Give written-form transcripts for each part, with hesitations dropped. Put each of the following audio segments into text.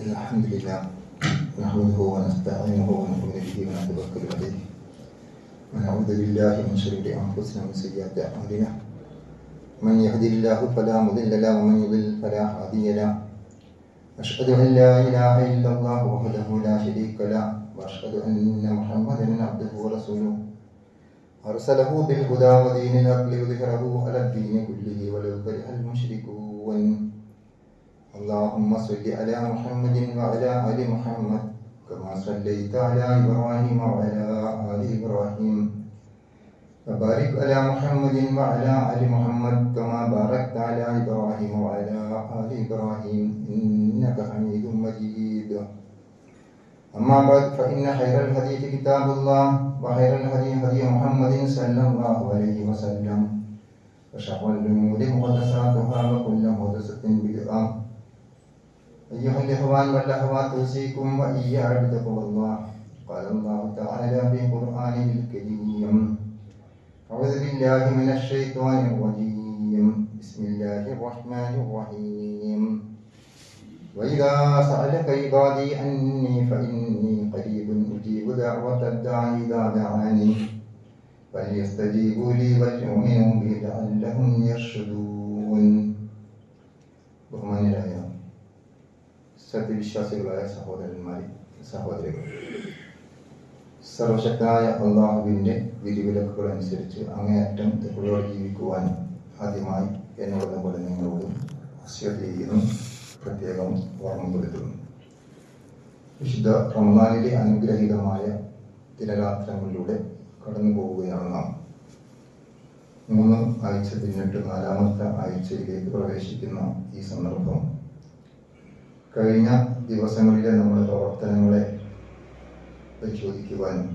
الحمد لله نحمده ونستعينه ونؤمن به ونتوكل عليه ونعوذ بالله من شرور انفسنا ومن سيئات اعمالنا من يهده الله فلا مضل له ومن يضلل فلا هادي له أشهد أن لا إله إلا الله وحده لا شريك له وأشهد أن محمدا عبده ورسوله أرسله بالهدى ودين الحق ليظهره على الدين كله ولو كره المشركون اللهم صل على محمد وعلى آل محمد كما صليت على إبراهيم وعلى آل إبراهيم وبارك على محمد وعلى آل محمد كما باركت على إبراهيم وعلى آل إبراهيم إنك حميد مجيد أما بعد فإن خير الحديث كتاب الله وخير الهدي هدي محمد صلى الله عليه وسلم وشر الأمور محدثاتها وكل محدثة بدعة أيها الإخوان والأخوات أوصيكم وإياي بتقوى الله قال الله تعالى في قرآنه الكريم أعوذ بالله من الشيطان الرجيم بسم الله الرحمن الرحيم وإذا سألك عبادي عني فإني قريب أجيب دعوة الداعي إذا دعاني فليستجيبوا لي وليؤمنوا بي لعلهم يرشدون ബഹുമാന്യരായ സത്യവിശ്വാസികളായ സഹോദരന്മാരെ സഹോദരികൾ, സർവശക്തനായ അള്ളാഹുവിൻ്റെ വിധിവിലക്കുകൾ അനുസരിച്ച് അങ്ങേയറ്റം തെക്കുകളോട് ജീവിക്കുവാൻ ആദ്യമായി എന്നോട് പോലെ നിങ്ങളോട് വസിയത്ത് ചെയ്യുന്നു, പ്രത്യേകം ഓർമ്മപ്പെടുത്തുന്നു. വിശുദ്ധ റമദാനിലെ അനുഗ്രഹീതമായ ദിനരാത്രങ്ങളിലൂടെ കടന്നു പോവുകയാണ് നാം. 3 ആഴ്ച പിന്നിട്ട് 4ാമത്തെ ആഴ്ചയിലേക്ക് പ്രവേശിക്കുന്ന ഈ സന്ദർഭം കഴിഞ്ഞ ദിവസങ്ങളിലെ നമ്മുടെ പ്രവർത്തനങ്ങളെ പരിശോധിക്കുവാനും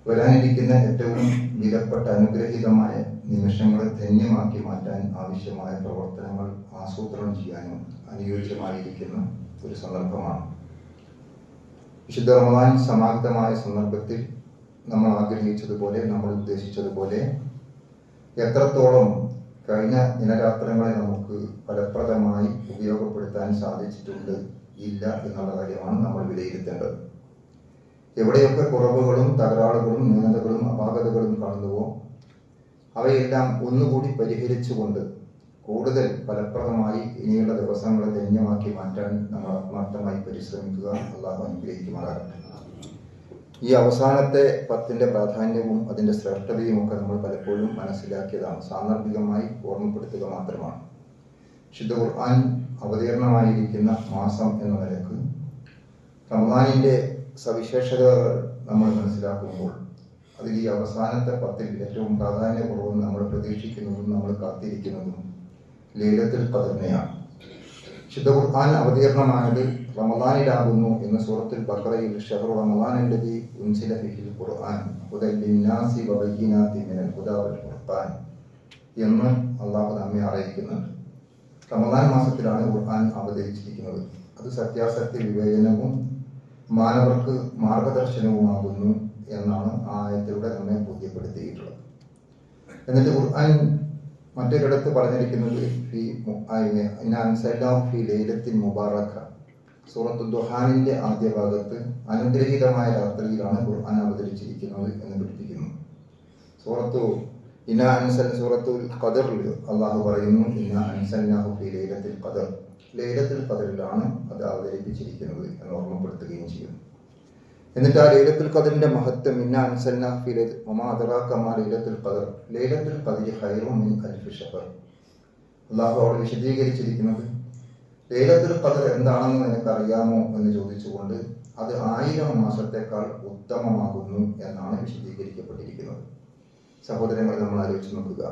വരാനിരിക്കുന്ന ഏറ്റവും വിലപ്പെട്ട അനുഗ്രഹീതമായ നിമിഷങ്ങളെ ധന്യമാക്കി മാറ്റാൻ ആവശ്യമായ പ്രവർത്തനങ്ങൾ ആസൂത്രണം ചെയ്യാനും അനുയോജ്യമായിരിക്കുന്ന ഒരു സന്ദർഭമാണ്. വിശുദ്ധ റമദാൻ സമാഗതമായ സന്ദർഭത്തിൽ നമ്മൾ ആഗ്രഹിച്ചതുപോലെ, നമ്മൾ ഉദ്ദേശിച്ചതുപോലെ എത്രത്തോളം കഴിഞ്ഞ ദിനരാത്രങ്ങളെ നമുക്ക് ഫലപ്രദമായി ഉപയോഗപ്പെടുത്താൻ സാധിച്ചിട്ടുണ്ട് ഇല്ല എന്നുള്ള കാര്യമാണ് നമ്മൾ വിലയിരുത്തേണ്ടത്. എവിടെയൊക്കെ കുറവുകളും തകരാറുകളും ന്യൂനതകളും അപാകതകളും കാണുന്നുവോ അവയെല്ലാം ഒന്നുകൂടി പരിഹരിച്ചുകൊണ്ട് കൂടുതൽ ഫലപ്രദമായി ഇനിയുള്ള ദിവസങ്ങളെ ധന്യമാക്കി മാറ്റാൻ നമ്മൾ ആത്മാർത്ഥമായി പരിശ്രമിക്കുക. അല്ലാഹു അനുഗ്രഹിക്കുമാറാകട്ടെ. ഈ അവസാനത്തെ 10ന്റെ പ്രാധാന്യവും അതിൻ്റെ ശ്രേഷ്ഠതയും ഒക്കെ നമ്മൾ പലപ്പോഴും മനസ്സിലാക്കിയതാണ്, സാന്ദർഭികമായി ഓർമ്മപ്പെടുത്തുക മാത്രമാണ്. വിശുദ്ധ ഖുർആൻ അവതീർണമായിരിക്കുന്ന മാസം എന്ന നിലക്ക് റമദാനിൻ്റെ സവിശേഷതകൾ നമ്മൾ മനസ്സിലാക്കുമ്പോൾ അതിൽ ഈ അവസാനത്തെ 10ൽ ഏറ്റവും പ്രാധാന്യപൂർവ്വം നമ്മൾ പ്രതീക്ഷിക്കുന്നതും നമ്മൾ കാത്തിരിക്കുന്നതും ലൈലത്തുൽ ഖദ്റിനെയാണ്. വിശുദ്ധ ഖുർആൻ അവതീർണമായത് റമദാനിലാകുന്നു എന്ന് സൂറത്തുൽ ബഖറയിൽ ഷഹ്റു റമദാനല്ലദീ ഉൻസില ഫീഹിൽ ഖുർആൻ ഹുദൽ ലിന്നാസി വബയ്യിനാത്തിൻ മിനൽ ഹുദാ വൽ ഫുർഖാൻ എന്ന് അള്ളാഹു നമ്മെ അറിയിക്കുന്നുണ്ട്. റമദാൻ മാസത്തിലാണ് ഖുർആൻ അവതരിച്ചിരിക്കുന്നത്. അത് സത്യാസത്യ വിവേചനവും മാനവർക്ക് മാർഗദർശനവുമാകുന്നു എന്നാണ് ആ ആയത്തിലൂടെ നമ്മെ ബോധ്യപ്പെടുത്തിയിട്ടുള്ളത്. എന്നിട്ട് ഖുർആൻ മറ്റൊരിടത്ത് പറഞ്ഞിരിക്കുന്നത് ഫീ ലൈലത്തിൻ മുബാറക, സൂറത്തു ദുഹാനിന്റെ ആദ്യ ഭാഗത്ത് അനുഗ്രഹീതമായ രാത്രിയിലാണ് ഖുർആൻ അവതരിച്ചിരിക്കുന്നത് എന്ന് പഠിപ്പിക്കുന്നു. സൂറത്തുൽ ഖദറിൽ അള്ളാഹു പറയുന്നു ഇന്നാ അൻസൽനാഹു ഫീ ലൈലത്തിൽ ഖദർ, ലൈലത്തുൽ ഖദറിലാണ് അത് അവതരിപ്പിച്ചിരിക്കുന്നത് എന്ന് ഓർമ്മപ്പെടുത്തുകയും ചെയ്യുന്നു. എന്നിട്ട് ആ ലൈലത്തുൽ ഖദറിന്റെ മഹത്വം ഇന്നാ അൻസൽനാഹു ഫീ വമാ അദ്റാക മാ ലൈലത്തുൽ ഖദർ ലൈലത്തുൽ ഖദ്രി ഖൈറും മിൻ അൽഫി ശഹർ. അള്ളാഹു അവിടെ വിശദീകരിച്ചിരിക്കുന്നത് ലൈലത്തുൽ ഖദർ എന്താണെന്ന് നിനക്ക് അറിയാമോ എന്ന് ചോദിച്ചുകൊണ്ട് അത് 1000 മാസത്തേക്കാൾ ഉത്തമമാകുന്നു എന്നാണ് വിശദീകരിക്കപ്പെട്ടിരിക്കുന്നത്. സഹോദരങ്ങളെ, നമ്മൾ ആലോചിച്ച് നോക്കുക,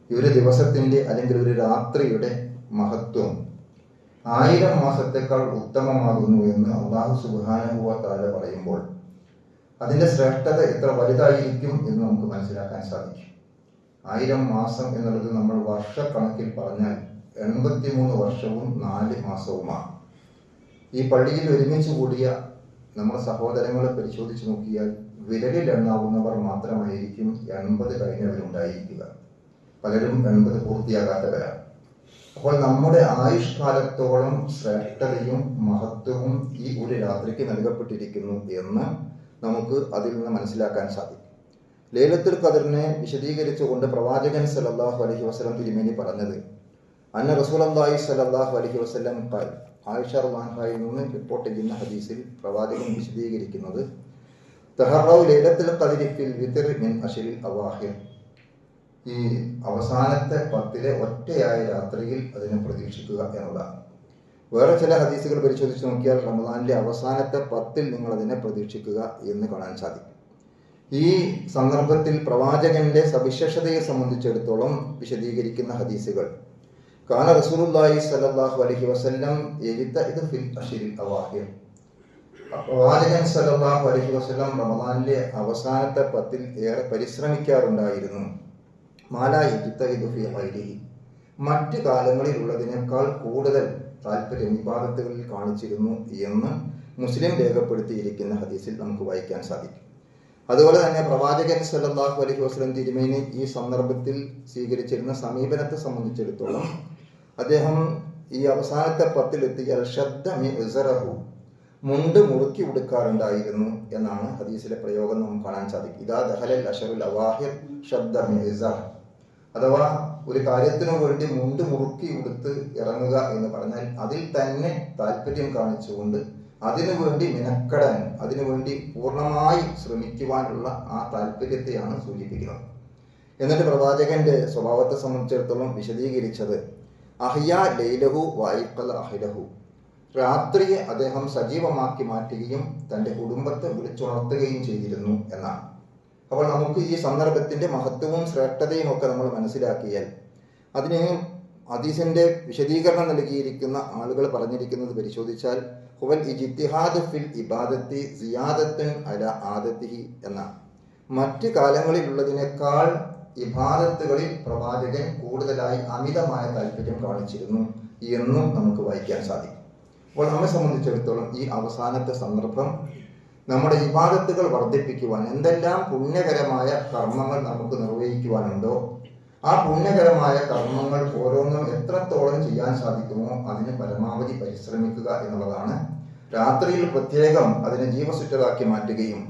ഈ ഒരു ദിവസത്തിന്റെ അല്ലെങ്കിൽ ഒരു രാത്രിയുടെ മഹത്വം 1000 മാസത്തേക്കാൾ ഉത്തമമാകുന്നു എന്ന് അല്ലാഹു സുബ്ഹാനഹു വ തആല പറയുമ്പോൾ അതിന്റെ ശ്രേഷ്ഠത എത്ര വലുതായിരിക്കും എന്ന് നമുക്ക് മനസ്സിലാക്കാൻ സാധിക്കും. 1000 മാസം എന്നുള്ളത് നമ്മൾ വർഷക്കണക്കിൽ പറഞ്ഞാൽ 83 വർഷവും 4 മാസവുമാണ്. ഈ പള്ളിയിൽ ഒരുമിച്ച് കൂടിയ നമ്മുടെ സഹോദരങ്ങളെ പരിശോധിച്ച് നോക്കിയാൽ വിരലിൽ എണ്ണാവുന്നവർ മാത്രമായിരിക്കും 80 കഴിഞ്ഞവരുണ്ടായിരിക്കുക. പലരും 80 പൂർത്തിയാകാത്തവരാണ്. അപ്പോൾ നമ്മുടെ ആയുഷ്കാലത്തോളം ശ്രേഷ്ഠതയും മഹത്വവും ഈ ഒരു രാത്രിക്ക് നൽകപ്പെട്ടിരിക്കുന്നു എന്ന് നമുക്ക് അതിൽ നിന്ന് മനസ്സിലാക്കാൻ സാധിക്കും. ലൈലത്തുൽ ഖദറിനെ വിശദീകരിച്ചുകൊണ്ട് പ്രവാചകൻ സല്ലല്ലാഹു അലൈഹി വസല്ലം തിരുമേനി പറഞ്ഞത് അന്ന റസൂലുള്ളാഹി സല്ലല്ലാഹു അലൈഹി വസല്ലം ഖാൽ, ആയിഷ റളിയല്ലാഹു അൻഹയിൽ നിന്ന് റിപ്പോർട്ട് ചെയ്യുന്ന ഹദീസിൽ പ്രവാചകൻ വിശദീകരിക്കുന്നത് തഹറൗ ലൈലത്തുൽ ഖദരി ഫിൽ വിത്ർ മിൻ അശ്രിൽ അവാഹിർ, ഈ അവസാനത്തെ 10 ഒറ്റയായ രാത്രിയിൽ അതിനെ പ്രതീക്ഷിക്കുക എന്നതാണ്. വേറെ ചില ഹദീസുകൾ പരിശോധിച്ച് നോക്കിയാൽ റമദാനിലെ അവസാനത്തെ 10 നിങ്ങൾ അതിനെ പ്രതീക്ഷിക്കുക എന്ന് കാണാൻ സാധിക്കും. ഈ സന്ദർഭത്തിൽ പ്രവാചകന്റെ സവിശേഷതയെ സംബന്ധിച്ചിടത്തോളം വിശദീകരിക്കുന്ന ഹദീസുകൾ കാന റസൂലുള്ളാഹി സ്വല്ലല്ലാഹു അലൈഹി വസല്ലം യജ്തഹിദു ഫിൽ അശ്രിൽ അവാഹിർ, പ്രവാചകൻ സല്ലല്ലാഹു അലൈഹി വസല്ലം റമദാനിലെ അവസാനത്തെ 10 ഏറെ പരിശ്രമിക്കാറുണ്ടായിരുന്നു. മാലാ യജ്തഹിദു ഫീ ഗൈരിഹി, മറ്റ് കാലങ്ങളിലുള്ളതിനേക്കാൾ കൂടുതൽ താല്പര്യം ഇബാദത്തുകളിൽ കാണിച്ചിരുന്നു എന്ന് മുസ്ലിം രേഖപ്പെടുത്തിയിരിക്കുന്ന ഹദീസിൽ നമുക്ക് വായിക്കാൻ സാധിക്കും. അതുപോലെ തന്നെ പ്രവാചകൻ സല്ലല്ലാഹു അലൈഹി വസല്ലം തിരുമേനി ഈ സന്ദർഭത്തിൽ സ്വീകരിച്ചിരുന്ന സമീപനത്തെ സംബന്ധിച്ചിടത്തോളം അദ്ദേഹം ഈ അവസാനത്തെ 10 എത്തിയാൽ ശബ്ദ മിഅ്സറഹു, മുണ്ട് മുറുക്കി ഉടുക്കാറുണ്ടായിരുന്നു എന്നാണ് ഹദീസിലെ പ്രയോഗം നമുക്ക് കാണാൻ സാധിക്കും. ഇദാ ദഖലൽ അശ്റുൽ അവാഹിർ ശബ്ദ മിഅ്സർ, അഥവാ ഒരു കാര്യത്തിനു വേണ്ടി മുണ്ട് മുറുക്കി ഉടുത്ത് ഇറങ്ങുക എന്ന് പറഞ്ഞാൽ അതിൽ തന്നെ താല്പര്യം കാണിച്ചുകൊണ്ട് അതിനുവേണ്ടി മിനക്കെടാൻ, അതിനുവേണ്ടി പൂർണ്ണമായി ശ്രമിക്കുവാനുള്ള ആ താല്പര്യത്തെയാണ് സൂചിപ്പിക്കുന്നത്. എന്നിട്ട് പ്രവാചകന്റെ സ്വഭാവത്തെ സംബന്ധിച്ചിടത്തോളം വിശദീകരിച്ചത് അഹ്യ ലൈലഹു വൈഖല അഹ്ലഹു, രാത്രിയെ അദ്ദേഹം സജീവമാക്കി മാറ്റുകയും തൻ്റെ കുടുംബത്തെ വിളിച്ചുണർത്തുകയും ചെയ്തിരുന്നു എന്നാണ്. അപ്പോൾ നമുക്ക് ഈ സന്ദർഭത്തിന്റെ മഹത്വവും ശ്രേഷ്ഠതയും ഒക്കെ നമ്മൾ മനസ്സിലാക്കിയാൽ അതിന് ഹദീസിന്റെ വിശദീകരണം നൽകിയിരിക്കുന്ന ആളുകൾ പറഞ്ഞിരിക്കുന്നത് പരിശോധിച്ചാൽ ഹുവൽ ഇജ്തിഹാദ് ഫിൽ ഇബാദത്തി സിയാദത്തുൻ അലാ ആദത്തിഹി എന്നാണ്. മറ്റ് കാലങ്ങളിലുള്ളതിനേക്കാൾ ഇബാദത്തുകളിൽ പ്രവാചകൻ കൂടുതലായി അമിതമായ താല്പര്യം കാണിച്ചിരുന്നു എന്നും നമുക്ക് വായിക്കാൻ സാധിക്കും. അപ്പോൾ നമ്മെ സംബന്ധിച്ചിടത്തോളം ഈ അവസാനത്തെ സന്ദർഭം നമ്മുടെ ഇബാദത്തുകൾ വർദ്ധിപ്പിക്കുവാൻ, എന്തെല്ലാം പുണ്യകരമായ കർമ്മങ്ങൾ നമുക്ക് നിർവഹിക്കുവാനുണ്ടോ ആ പുണ്യകരമായ കർമ്മങ്ങൾ ഓരോന്നും എത്രത്തോളം ചെയ്യാൻ സാധിക്കുമോ അതിന് പരമാവധി പരിശ്രമിക്കുക എന്നുള്ളതാണ്. രാത്രിയിൽ പ്രത്യേകം അതിനെ ജീവസുറ്റതാക്കി മാറ്റുകയും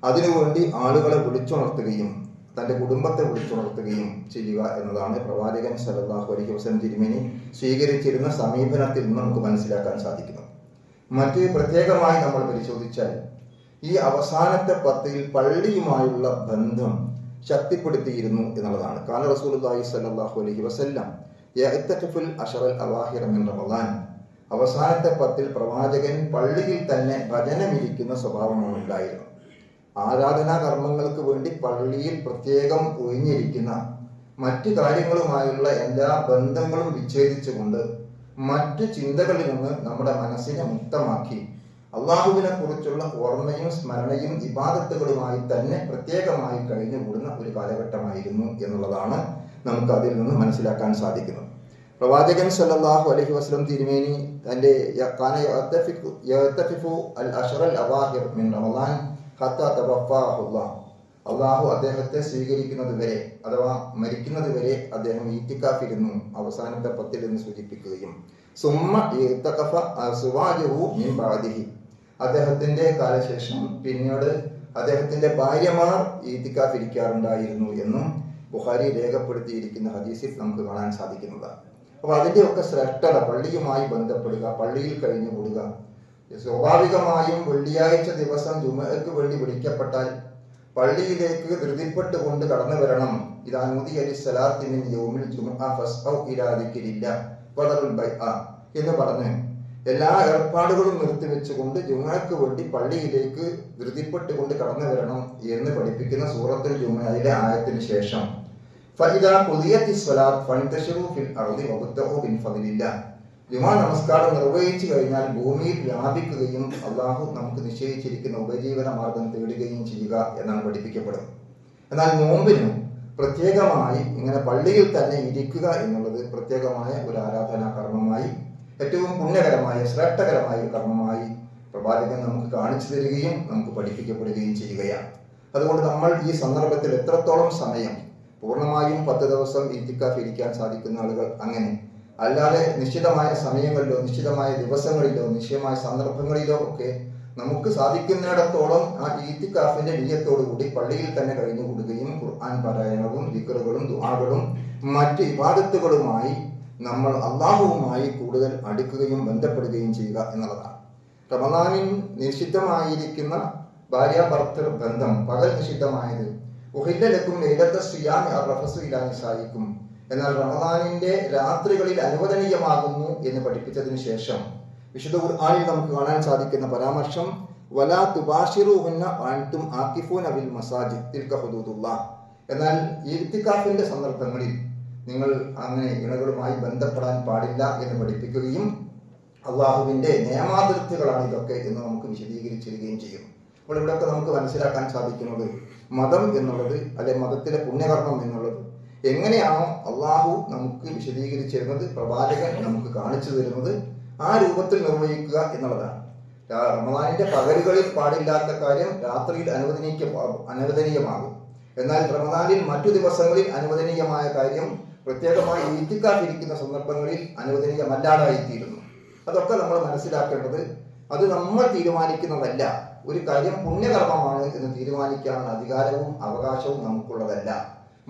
അതിനുവേണ്ടി ആളുകളെ വിളിച്ചുണർത്തുകയും തൻ്റെ കുടുംബത്തെ വിളിച്ചുണർത്തുകയും ചെയ്യുക എന്നതാണ് പ്രവാചകൻ സല്ലല്ലാഹു അലൈഹി വസല്ലം തിരുമേനി സ്വീകരിച്ചിരുന്ന സമീപനത്തിൽ നിന്ന് നമുക്ക് മനസ്സിലാക്കാൻ സാധിക്കുന്നത്. മറ്റ് പ്രത്യേകമായി നമ്മൾ പരിശോധിച്ചാൽ ഈ അവസാനത്തെ 10 പള്ളിയുമായുള്ള ബന്ധം ശക്തിപ്പെടുത്തിയിരുന്നു എന്നുള്ളതാണ്. കാന റസൂലുള്ളാഹി സ്വല്ലല്ലാഹു അലൈഹി വസല്ലം യഅ്തഖിഫുൽ അശ്റൽ അവാഹിറ മിൻ റമളാൻ, അവസാനത്തെ 10 പ്രവാചകൻ പള്ളിയിൽ തന്നെ ഭജനമിരിക്കുന്ന സ്വഭാവമാണ് ഉണ്ടായിരുന്നത്. ആരാധനാ കർമ്മങ്ങൾക്ക് വേണ്ടി പള്ളിയിൽ പ്രത്യേകം ഒഴിഞ്ഞിരിക്കുന്ന, മറ്റു കാര്യങ്ങളുമായുള്ള എല്ലാ ബന്ധങ്ങളും വിച്ഛേദിച്ചുകൊണ്ട് മറ്റു ചിന്തകളിൽ നിന്ന് നമ്മുടെ മനസ്സിനെ മുക്തമാക്കി അള്ളാഹുവിനെ കുറിച്ചുള്ള ഓർമ്മയും സ്മരണയും ഇബാദത്തുകളുമായി തന്നെ പ്രത്യേകമായി കഴിഞ്ഞുകൂടുന്ന ഒരു കാലഘട്ടമായിരുന്നു എന്നുള്ളതാണ് നമുക്ക് അതിൽ നിന്ന് മനസ്സിലാക്കാൻ സാധിക്കുന്നത്. പ്രവാചകൻ സല്ലല്ലാഹു അലൈഹി വസല്ലം തിരുമേനി തൻ്റെ അള്ളാഹു അദ്ദേഹത്തെ സ്വീകരിക്കുന്നത് വരെ അഥവാ മരിക്കുന്നത് വരെ അദ്ദേഹം ഈത്തിക്കാഫിരുന്നു, അവസാനത്തെ 10 എന്ന് സൂചിപ്പിക്കുകയും സുമ്മ ഇഅ്തഖഫ അസ്വാജുഹു മിൻ ബഅദിഹി, അദ്ദേഹത്തിന്റെ കാലശേഷം പിന്നീട് അദ്ദേഹത്തിന്റെ ഭാര്യമാർ ഈത്തിക്കാഫിരിക്കാറുണ്ടായിരുന്നു എന്നും ബുഖാരി രേഖപ്പെടുത്തിയിരിക്കുന്ന ഹദീസിൽ നമുക്ക് കാണാൻ സാധിക്കുന്നതാണ്. അപ്പോൾ അതിൻ്റെയൊക്കെ ശ്രേഷ്ഠത, പള്ളിയുമായി ബന്ധപ്പെടുക, പള്ളിയിൽ കഴിഞ്ഞുകൂടുക. സ്വാഭാവികമായും വെള്ളിയാഴ്ച ദിവസം ജുമഅക്ക് വേണ്ടി വിളിക്കപ്പെട്ടാൽ പള്ളിയിലേക്ക് ധൃതിപ്പെട്ടുകൊണ്ട് കടന്നു വരണം. ഇദാ നുദിയ ലിസ്സലാത്തി മിൻ യൗമിൽ ജുമുഅ ഫസ്ഔ ഇലാ ദിക്രില്ലാ വദറുൽ ബൈഅ എന്ന് പറഞ്ഞ് എല്ലാ ഏർപ്പാടുകളും നിർത്തിവെച്ചുകൊണ്ട് ജുമഅക്ക് വേണ്ടി പള്ളിയിലേക്ക് ധൃതിപ്പെട്ടുകൊണ്ട് കടന്നു വരണം എന്ന് പഠിപ്പിക്കുന്ന സൂറത്തുൽ ജുമഅയിലെ ആയത്തിന് ശേഷം ഫഇദാ ഖുദിയത്തിസ് സ്വലാത്ത് ഫൻതശിറു ഫിൽ അർളി വബ്തഗൂ മിൻ ഫദ്ലില്ലാ, ജുമാ നമസ്കാരം നിർവഹിച്ചു കഴിഞ്ഞാൽ ഭൂമിയിൽ വ്യാപിക്കുകയും അള്ളാഹു നമുക്ക് നിശ്ചയിച്ചിരിക്കുന്ന ഉപജീവന മാർഗം തേടുകയും ചെയ്യുക എന്നാണ് പഠിപ്പിക്കപ്പെടുന്നത്. എന്നാൽ നോമ്പിന് പ്രത്യേകമായി ഇങ്ങനെ പള്ളിയിൽ തന്നെ ഇരിക്കുക എന്നുള്ളത് പ്രത്യേകമായ ഒരു ആരാധനാ കർമ്മമായി, ഏറ്റവും പുണ്യകരമായ ശ്രേഷ്ഠകരമായ ഒരു കർമ്മമായി പ്രവാചകൻ നമുക്ക് കാണിച്ചു തരികയും നമുക്ക് പഠിപ്പിക്കപ്പെടുകയും ചെയ്യുകയാണ്. അതുകൊണ്ട് നമ്മൾ ഈ സന്ദർഭത്തിൽ എത്രത്തോളം സമയം പൂർണ്ണമായും 10 ദിവസം ഇത്തിക്കാഫ് ഇരിക്കാൻ സാധിക്കുന്ന ആളുകൾ അങ്ങനെ, അല്ലാതെ നിശ്ചിതമായ സമയങ്ങളിലോ നിശ്ചിതമായ ദിവസങ്ങളിലോ നിശ്ചയമായ സന്ദർഭങ്ങളിലോ ഒക്കെ നമുക്ക് സാധിക്കുന്നിടത്തോളം ആ ഈത്തിക്കാഫിന്റെ നിയ്യത്തോടു കൂടി പള്ളിയിൽ തന്നെ കഴിഞ്ഞുകൂടുകയും ഖുർആൻ പാരായണവും ദിക്റുകളും ദുആകളും മറ്റ് ഇബാദത്തുകളുമായി നമ്മൾ അള്ളാഹുവുമായി കൂടുതൽ അടുക്കുകയും ബന്ധപ്പെടുകയും ചെയ്യുക എന്നുള്ളതാണ്. റമദാനിൽ നിഷിദ്ധമായിരിക്കുന്ന ഭാര്യാഭർത്തൃ ബന്ധം പകൽ നിഷിദ്ധമായത് ഉഹില്ലലക്കും ലൈലത്ത സിയാമി അർറഫസു ഇലാ നിസായിക്കും, എന്നാൽ റമദാനിന്റെ രാത്രികളിൽ അനുവദനീയമാകുന്നു എന്ന് പഠിപ്പിച്ചതിന് ശേഷം വിശുദ്ധ ഖുർആനിൽ നമുക്ക് കാണാൻ സാധിക്കുന്ന പരാമർശം വലാ തുബാശിറുഹുന്ന വഅൻതും ആകിഫൂന ബിൽ മസാജിദ് തിൽക ഹുദൂദുല്ലാഹ്. എന്നാൽ ഇഅ്തികാഫിന്റെ സന്ദർഭങ്ങളിൽ നിങ്ങൾ അങ്ങനെ ഇണകളുമായി ബന്ധപ്പെടാൻ പാടില്ല എന്ന് പഠിപ്പിക്കുകയും അള്ളാഹുവിന്റെ നിയമാതിർത്തികളാണ് ഇതൊക്കെ എന്ന് നമുക്ക് വിശദീകരിച്ചിരിക്കുകയും ചെയ്യും. അപ്പോൾ ഇവിടെയൊക്കെ നമുക്ക് മനസ്സിലാക്കാൻ സാധിക്കുന്നത് മതം എന്നുള്ളത് അല്ലെ മതത്തിലെ പുണ്യകർമ്മം എന്നുള്ളത് എങ്ങനെയാണോ അള്ളാഹു നമുക്ക് വിശദീകരിച്ചിരുന്നത്, പ്രവാചകൻ നമുക്ക് കാണിച്ചു തരുന്നത്, ആ രൂപത്തിൽ നിർവഹിക്കുക എന്നുള്ളതാണ്. റമദാനിന്റെ പകലുകളിൽ പാടില്ലാത്ത കാര്യം രാത്രിയിൽ അനുവദനീയമാകും. എന്നാൽ റമദാനിൽ മറ്റു ദിവസങ്ങളിൽ അനുവദനീയമായ കാര്യം പ്രത്യേകമായി ഈത്തിക്കാതിരിക്കുന്ന സന്ദർഭങ്ങളിൽ അനുവദനീയമല്ലാതായിത്തീരുന്നു. അതൊക്കെ നമ്മൾ മനസ്സിലാക്കേണ്ടത് അത് നമ്മൾ തീരുമാനിക്കുന്നതല്ല. ഒരു കാര്യം പുണ്യകർമ്മമാണ് എന്ന് തീരുമാനിക്കാനുള്ള അധികാരവും അവകാശവും നമുക്കുള്ളതല്ല.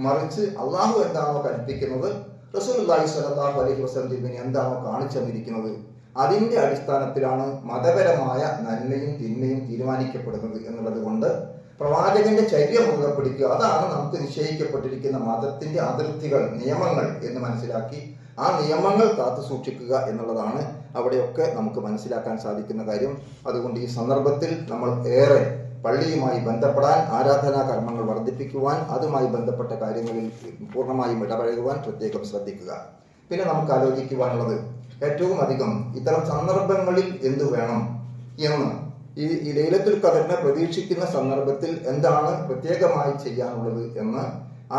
മറിച്ച് അള്ളാഹു എന്താണോ കൽപ്പിക്കുന്നത്, റസൂലുള്ളാഹി സ്വല്ലല്ലാഹു അലൈഹി വസല്ലം തിരുമേനി എന്താണോ കാണിച്ചു തന്നിരിക്കുന്നത്, അതിന്റെ അടിസ്ഥാനത്തിലാണ് മതപരമായ നന്മയും തിന്മയും തീരുമാനിക്കപ്പെടുന്നത് എന്നുള്ളത് കൊണ്ട് പ്രവാചകന്റെ ചര്യ മുറുകെ പിടിക്കുക, അതാണ് നമുക്ക് നിശ്ചയിക്കപ്പെട്ടിരിക്കുന്ന മതത്തിന്റെ അതിർത്തികൾ, നിയമങ്ങൾ എന്ന് മനസ്സിലാക്കി ആ നിയമങ്ങൾ കാത്തു സൂക്ഷിക്കുക എന്നുള്ളതാണ് അവിടെയൊക്കെ നമുക്ക് മനസ്സിലാക്കാൻ സാധിക്കുന്ന കാര്യം. അതുകൊണ്ട് ഈ സന്ദർഭത്തിൽ നമ്മൾ ഏറെ പള്ളിയുമായി ബന്ധപ്പെടാൻ, ആരാധനാ കർമ്മങ്ങൾ വർദ്ധിപ്പിക്കുവാൻ, അതുമായി ബന്ധപ്പെട്ട കാര്യങ്ങളിൽ പൂർണ്ണമായും ഇടപഴകുവാൻ പ്രത്യേകം ശ്രദ്ധിക്കുക. പിന്നെ നമുക്ക് ആലോചിക്കുവാനുള്ളത് ഏറ്റവും അധികം ഇത്തരം സന്ദർഭങ്ങളിൽ എന്തു വേണം എന്ന്, ഈ ലൈലത്തുൽ ഖദറിനെ പ്രതീക്ഷിക്കുന്ന സന്ദർഭത്തിൽ എന്താണ് പ്രത്യേകമായി ചെയ്യാനുള്ളത് എന്ന്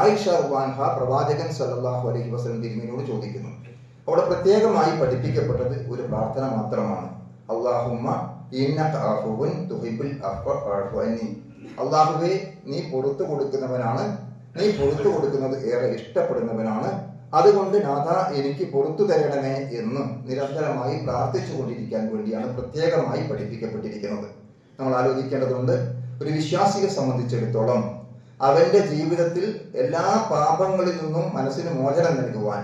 ആയിഷ റളിയല്ലാഹു അൻഹ പ്രവാചകൻ സല്ലല്ലാഹു അലൈഹി വസല്ലം തിരുമേനിയോട് ചോദിക്കുന്നു. അവിടെ പ്രത്യേകമായി പഠിപ്പിക്കപ്പെട്ടത് ഒരു പ്രാർത്ഥന മാത്രമാണ്. അല്ലാഹുമ്മ ഇന്നക അഫുവൻ തുഹിബ്ബുൽ അഫ്വ ഫഅഫു അന്നി. അല്ലാഹുവേ, നീ പുറത്തു കൊടുക്കുന്നവനാണ്, നീ പുറത്തു കൊടുക്കുന്നത് ഏറെ ഇഷ്ടപ്പെടുന്നവനാണ്, അതുകൊണ്ട് നാഥ എനിക്ക് പുറത്തു തരണമേ എന്ന് നിരന്തരമായി പ്രാർത്ഥിച്ചു കൊണ്ടിരിക്കാൻ വേണ്ടിയാണ് പ്രത്യേകമായി പഠിപ്പിക്കപ്പെട്ടിരിക്കുന്നത്. നമ്മൾ ആലോചിക്കേണ്ടതുണ്ട്, ഒരു വിശ്വാസിയെ സംബന്ധിച്ചിടത്തോളം അവന്റെ ജീവിതത്തിൽ എല്ലാ പാപങ്ങളിൽ നിന്നും മനസ്സിന് മോചനം നൽകുവാൻ,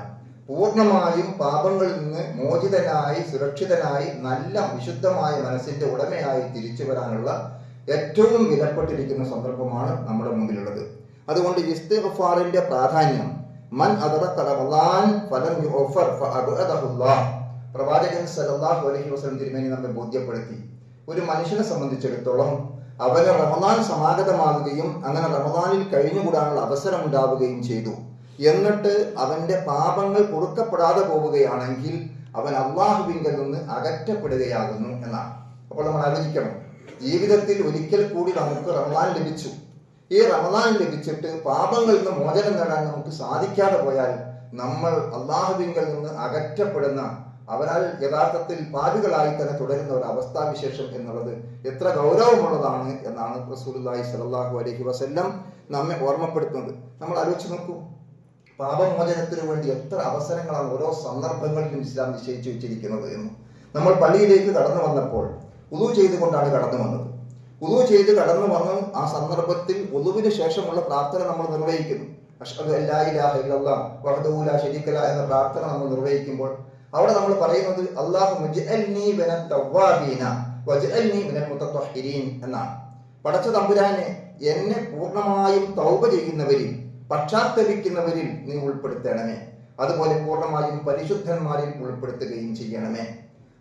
പൂർണ്ണമായും പാപങ്ങളിൽ നിന്ന് മോചിതനായി സുരക്ഷിതനായി നല്ല വിശുദ്ധമായ മനസ്സിന്റെ ഉടമയായി തിരിച്ചു വരാനുള്ള ഏറ്റവും വിലപ്പെട്ടിരിക്കുന്ന സന്ദർഭമാണ് നമ്മുടെ മുമ്പിലുള്ളത്. അതുകൊണ്ട് ഇസ്തിഗ്ഫാറിന്റെ പ്രാധാന്യം മൻ അദറക റമളാൻ ഫലം യുഗ്ഫർ ഫഅബ്അദഹുല്ലാഹ്, പ്രവാചകൻ സല്ലല്ലാഹു അലൈഹി വസല്ലം തിരുമേനി നമ്മെ ബോധ്യപ്പെടുത്തി. ഒരു മനുഷ്യനെ സംബന്ധിച്ചിടത്തോളം അവന് റമളാൻ സമാഗതമാകുകയും അങ്ങനെ റമളാനിൽ കഴിഞ്ഞുകൂടാനുള്ള അവസരം ഉണ്ടാവുകയും ചെയ്തു, എന്നിട്ട് അവന്റെ പാപങ്ങൾ പൊറുക്കപ്പെടാതെ പോവുകയാണെങ്കിൽ അവൻ അള്ളാഹുവിങ്കൽ നിന്ന് അകറ്റപ്പെടുകയാകുന്നു എന്നാണ്. അപ്പോൾ നമ്മൾ ആലോചിക്കണം, ജീവിതത്തിൽ ഒരിക്കൽ കൂടി നമുക്ക് റമളാൻ ലഭിച്ചു. ഈ റമളാൻ ലഭിച്ചിട്ട് പാപങ്ങളിൽ നിന്ന് മോചനം നേടാൻ നമുക്ക് സാധിക്കാതെ പോയാൽ നമ്മൾ അള്ളാഹുവിങ്കൽ നിന്ന് അകറ്റപ്പെടുന്ന, അവരാൽ യഥാർത്ഥത്തിൽ പാപികളായി തന്നെ തുടരുന്ന ഒരു അവസ്ഥാവിശേഷം എന്നുള്ളത് എത്ര ഗൗരവമുള്ളതാണ് എന്നാണ് റസൂലുള്ളാഹി സ്വല്ലല്ലാഹു അലൈഹി വസല്ലം നമ്മെ ഓർമ്മപ്പെടുത്തുന്നത്. നമ്മൾ ആലോചിച്ച് നോക്കൂ, പാപമോചനത്തിന് വേണ്ടി എത്ര അവസരങ്ങളാണ് ഓരോ സന്ദർഭങ്ങളിലും ഇസ്ലാം നിശ്ചയിച്ചു വെച്ചിരിക്കുന്നത് എന്ന്. നമ്മൾ പള്ളിയിലേക്ക് കടന്നു വന്നപ്പോൾ ഉളു ചെയ്തുകൊണ്ടാണ് കടന്നു വന്നത്. ഉളു ചെയ്ത് കടന്നു വന്ന് ആ സന്ദർഭത്തിൽ ഉളുവിന് ശേഷമുള്ള പ്രാർത്ഥന നമ്മൾ നിർവഹിക്കുന്നു. അഷ്ഹദു അല്ലാ ഇലാഹ ഇല്ലല്ലാഹ് വഹ്ദഹു ലാ ശരീക ലഹു എന്ന പ്രാർത്ഥന നമ്മൾ നിർവഹിക്കുമ്പോൾ അവിടെ നമ്മൾ പറയുന്നത് അല്ലാഹുമ്മ ജ്അൽനി മിനൽ തവ്വാബീന വജ്അൽനി മിനൽ മുതത്വഹിരീൻ എന്നാണ്. പടച്ച തമ്പുരാനെ, എന്നെ പൂർണ്ണമായും തൗബ ചെയ്യുന്നവരിൽ, പക്ഷാത്തപിക്കുന്നവരിൽ നീ ഉൾപ്പെടുത്തണമേ, അതുപോലെ പൂർണ്ണമായും പരിശുദ്ധന്മാരിൽ ഉൾപ്പെടുത്തുകയും ചെയ്യണമേ.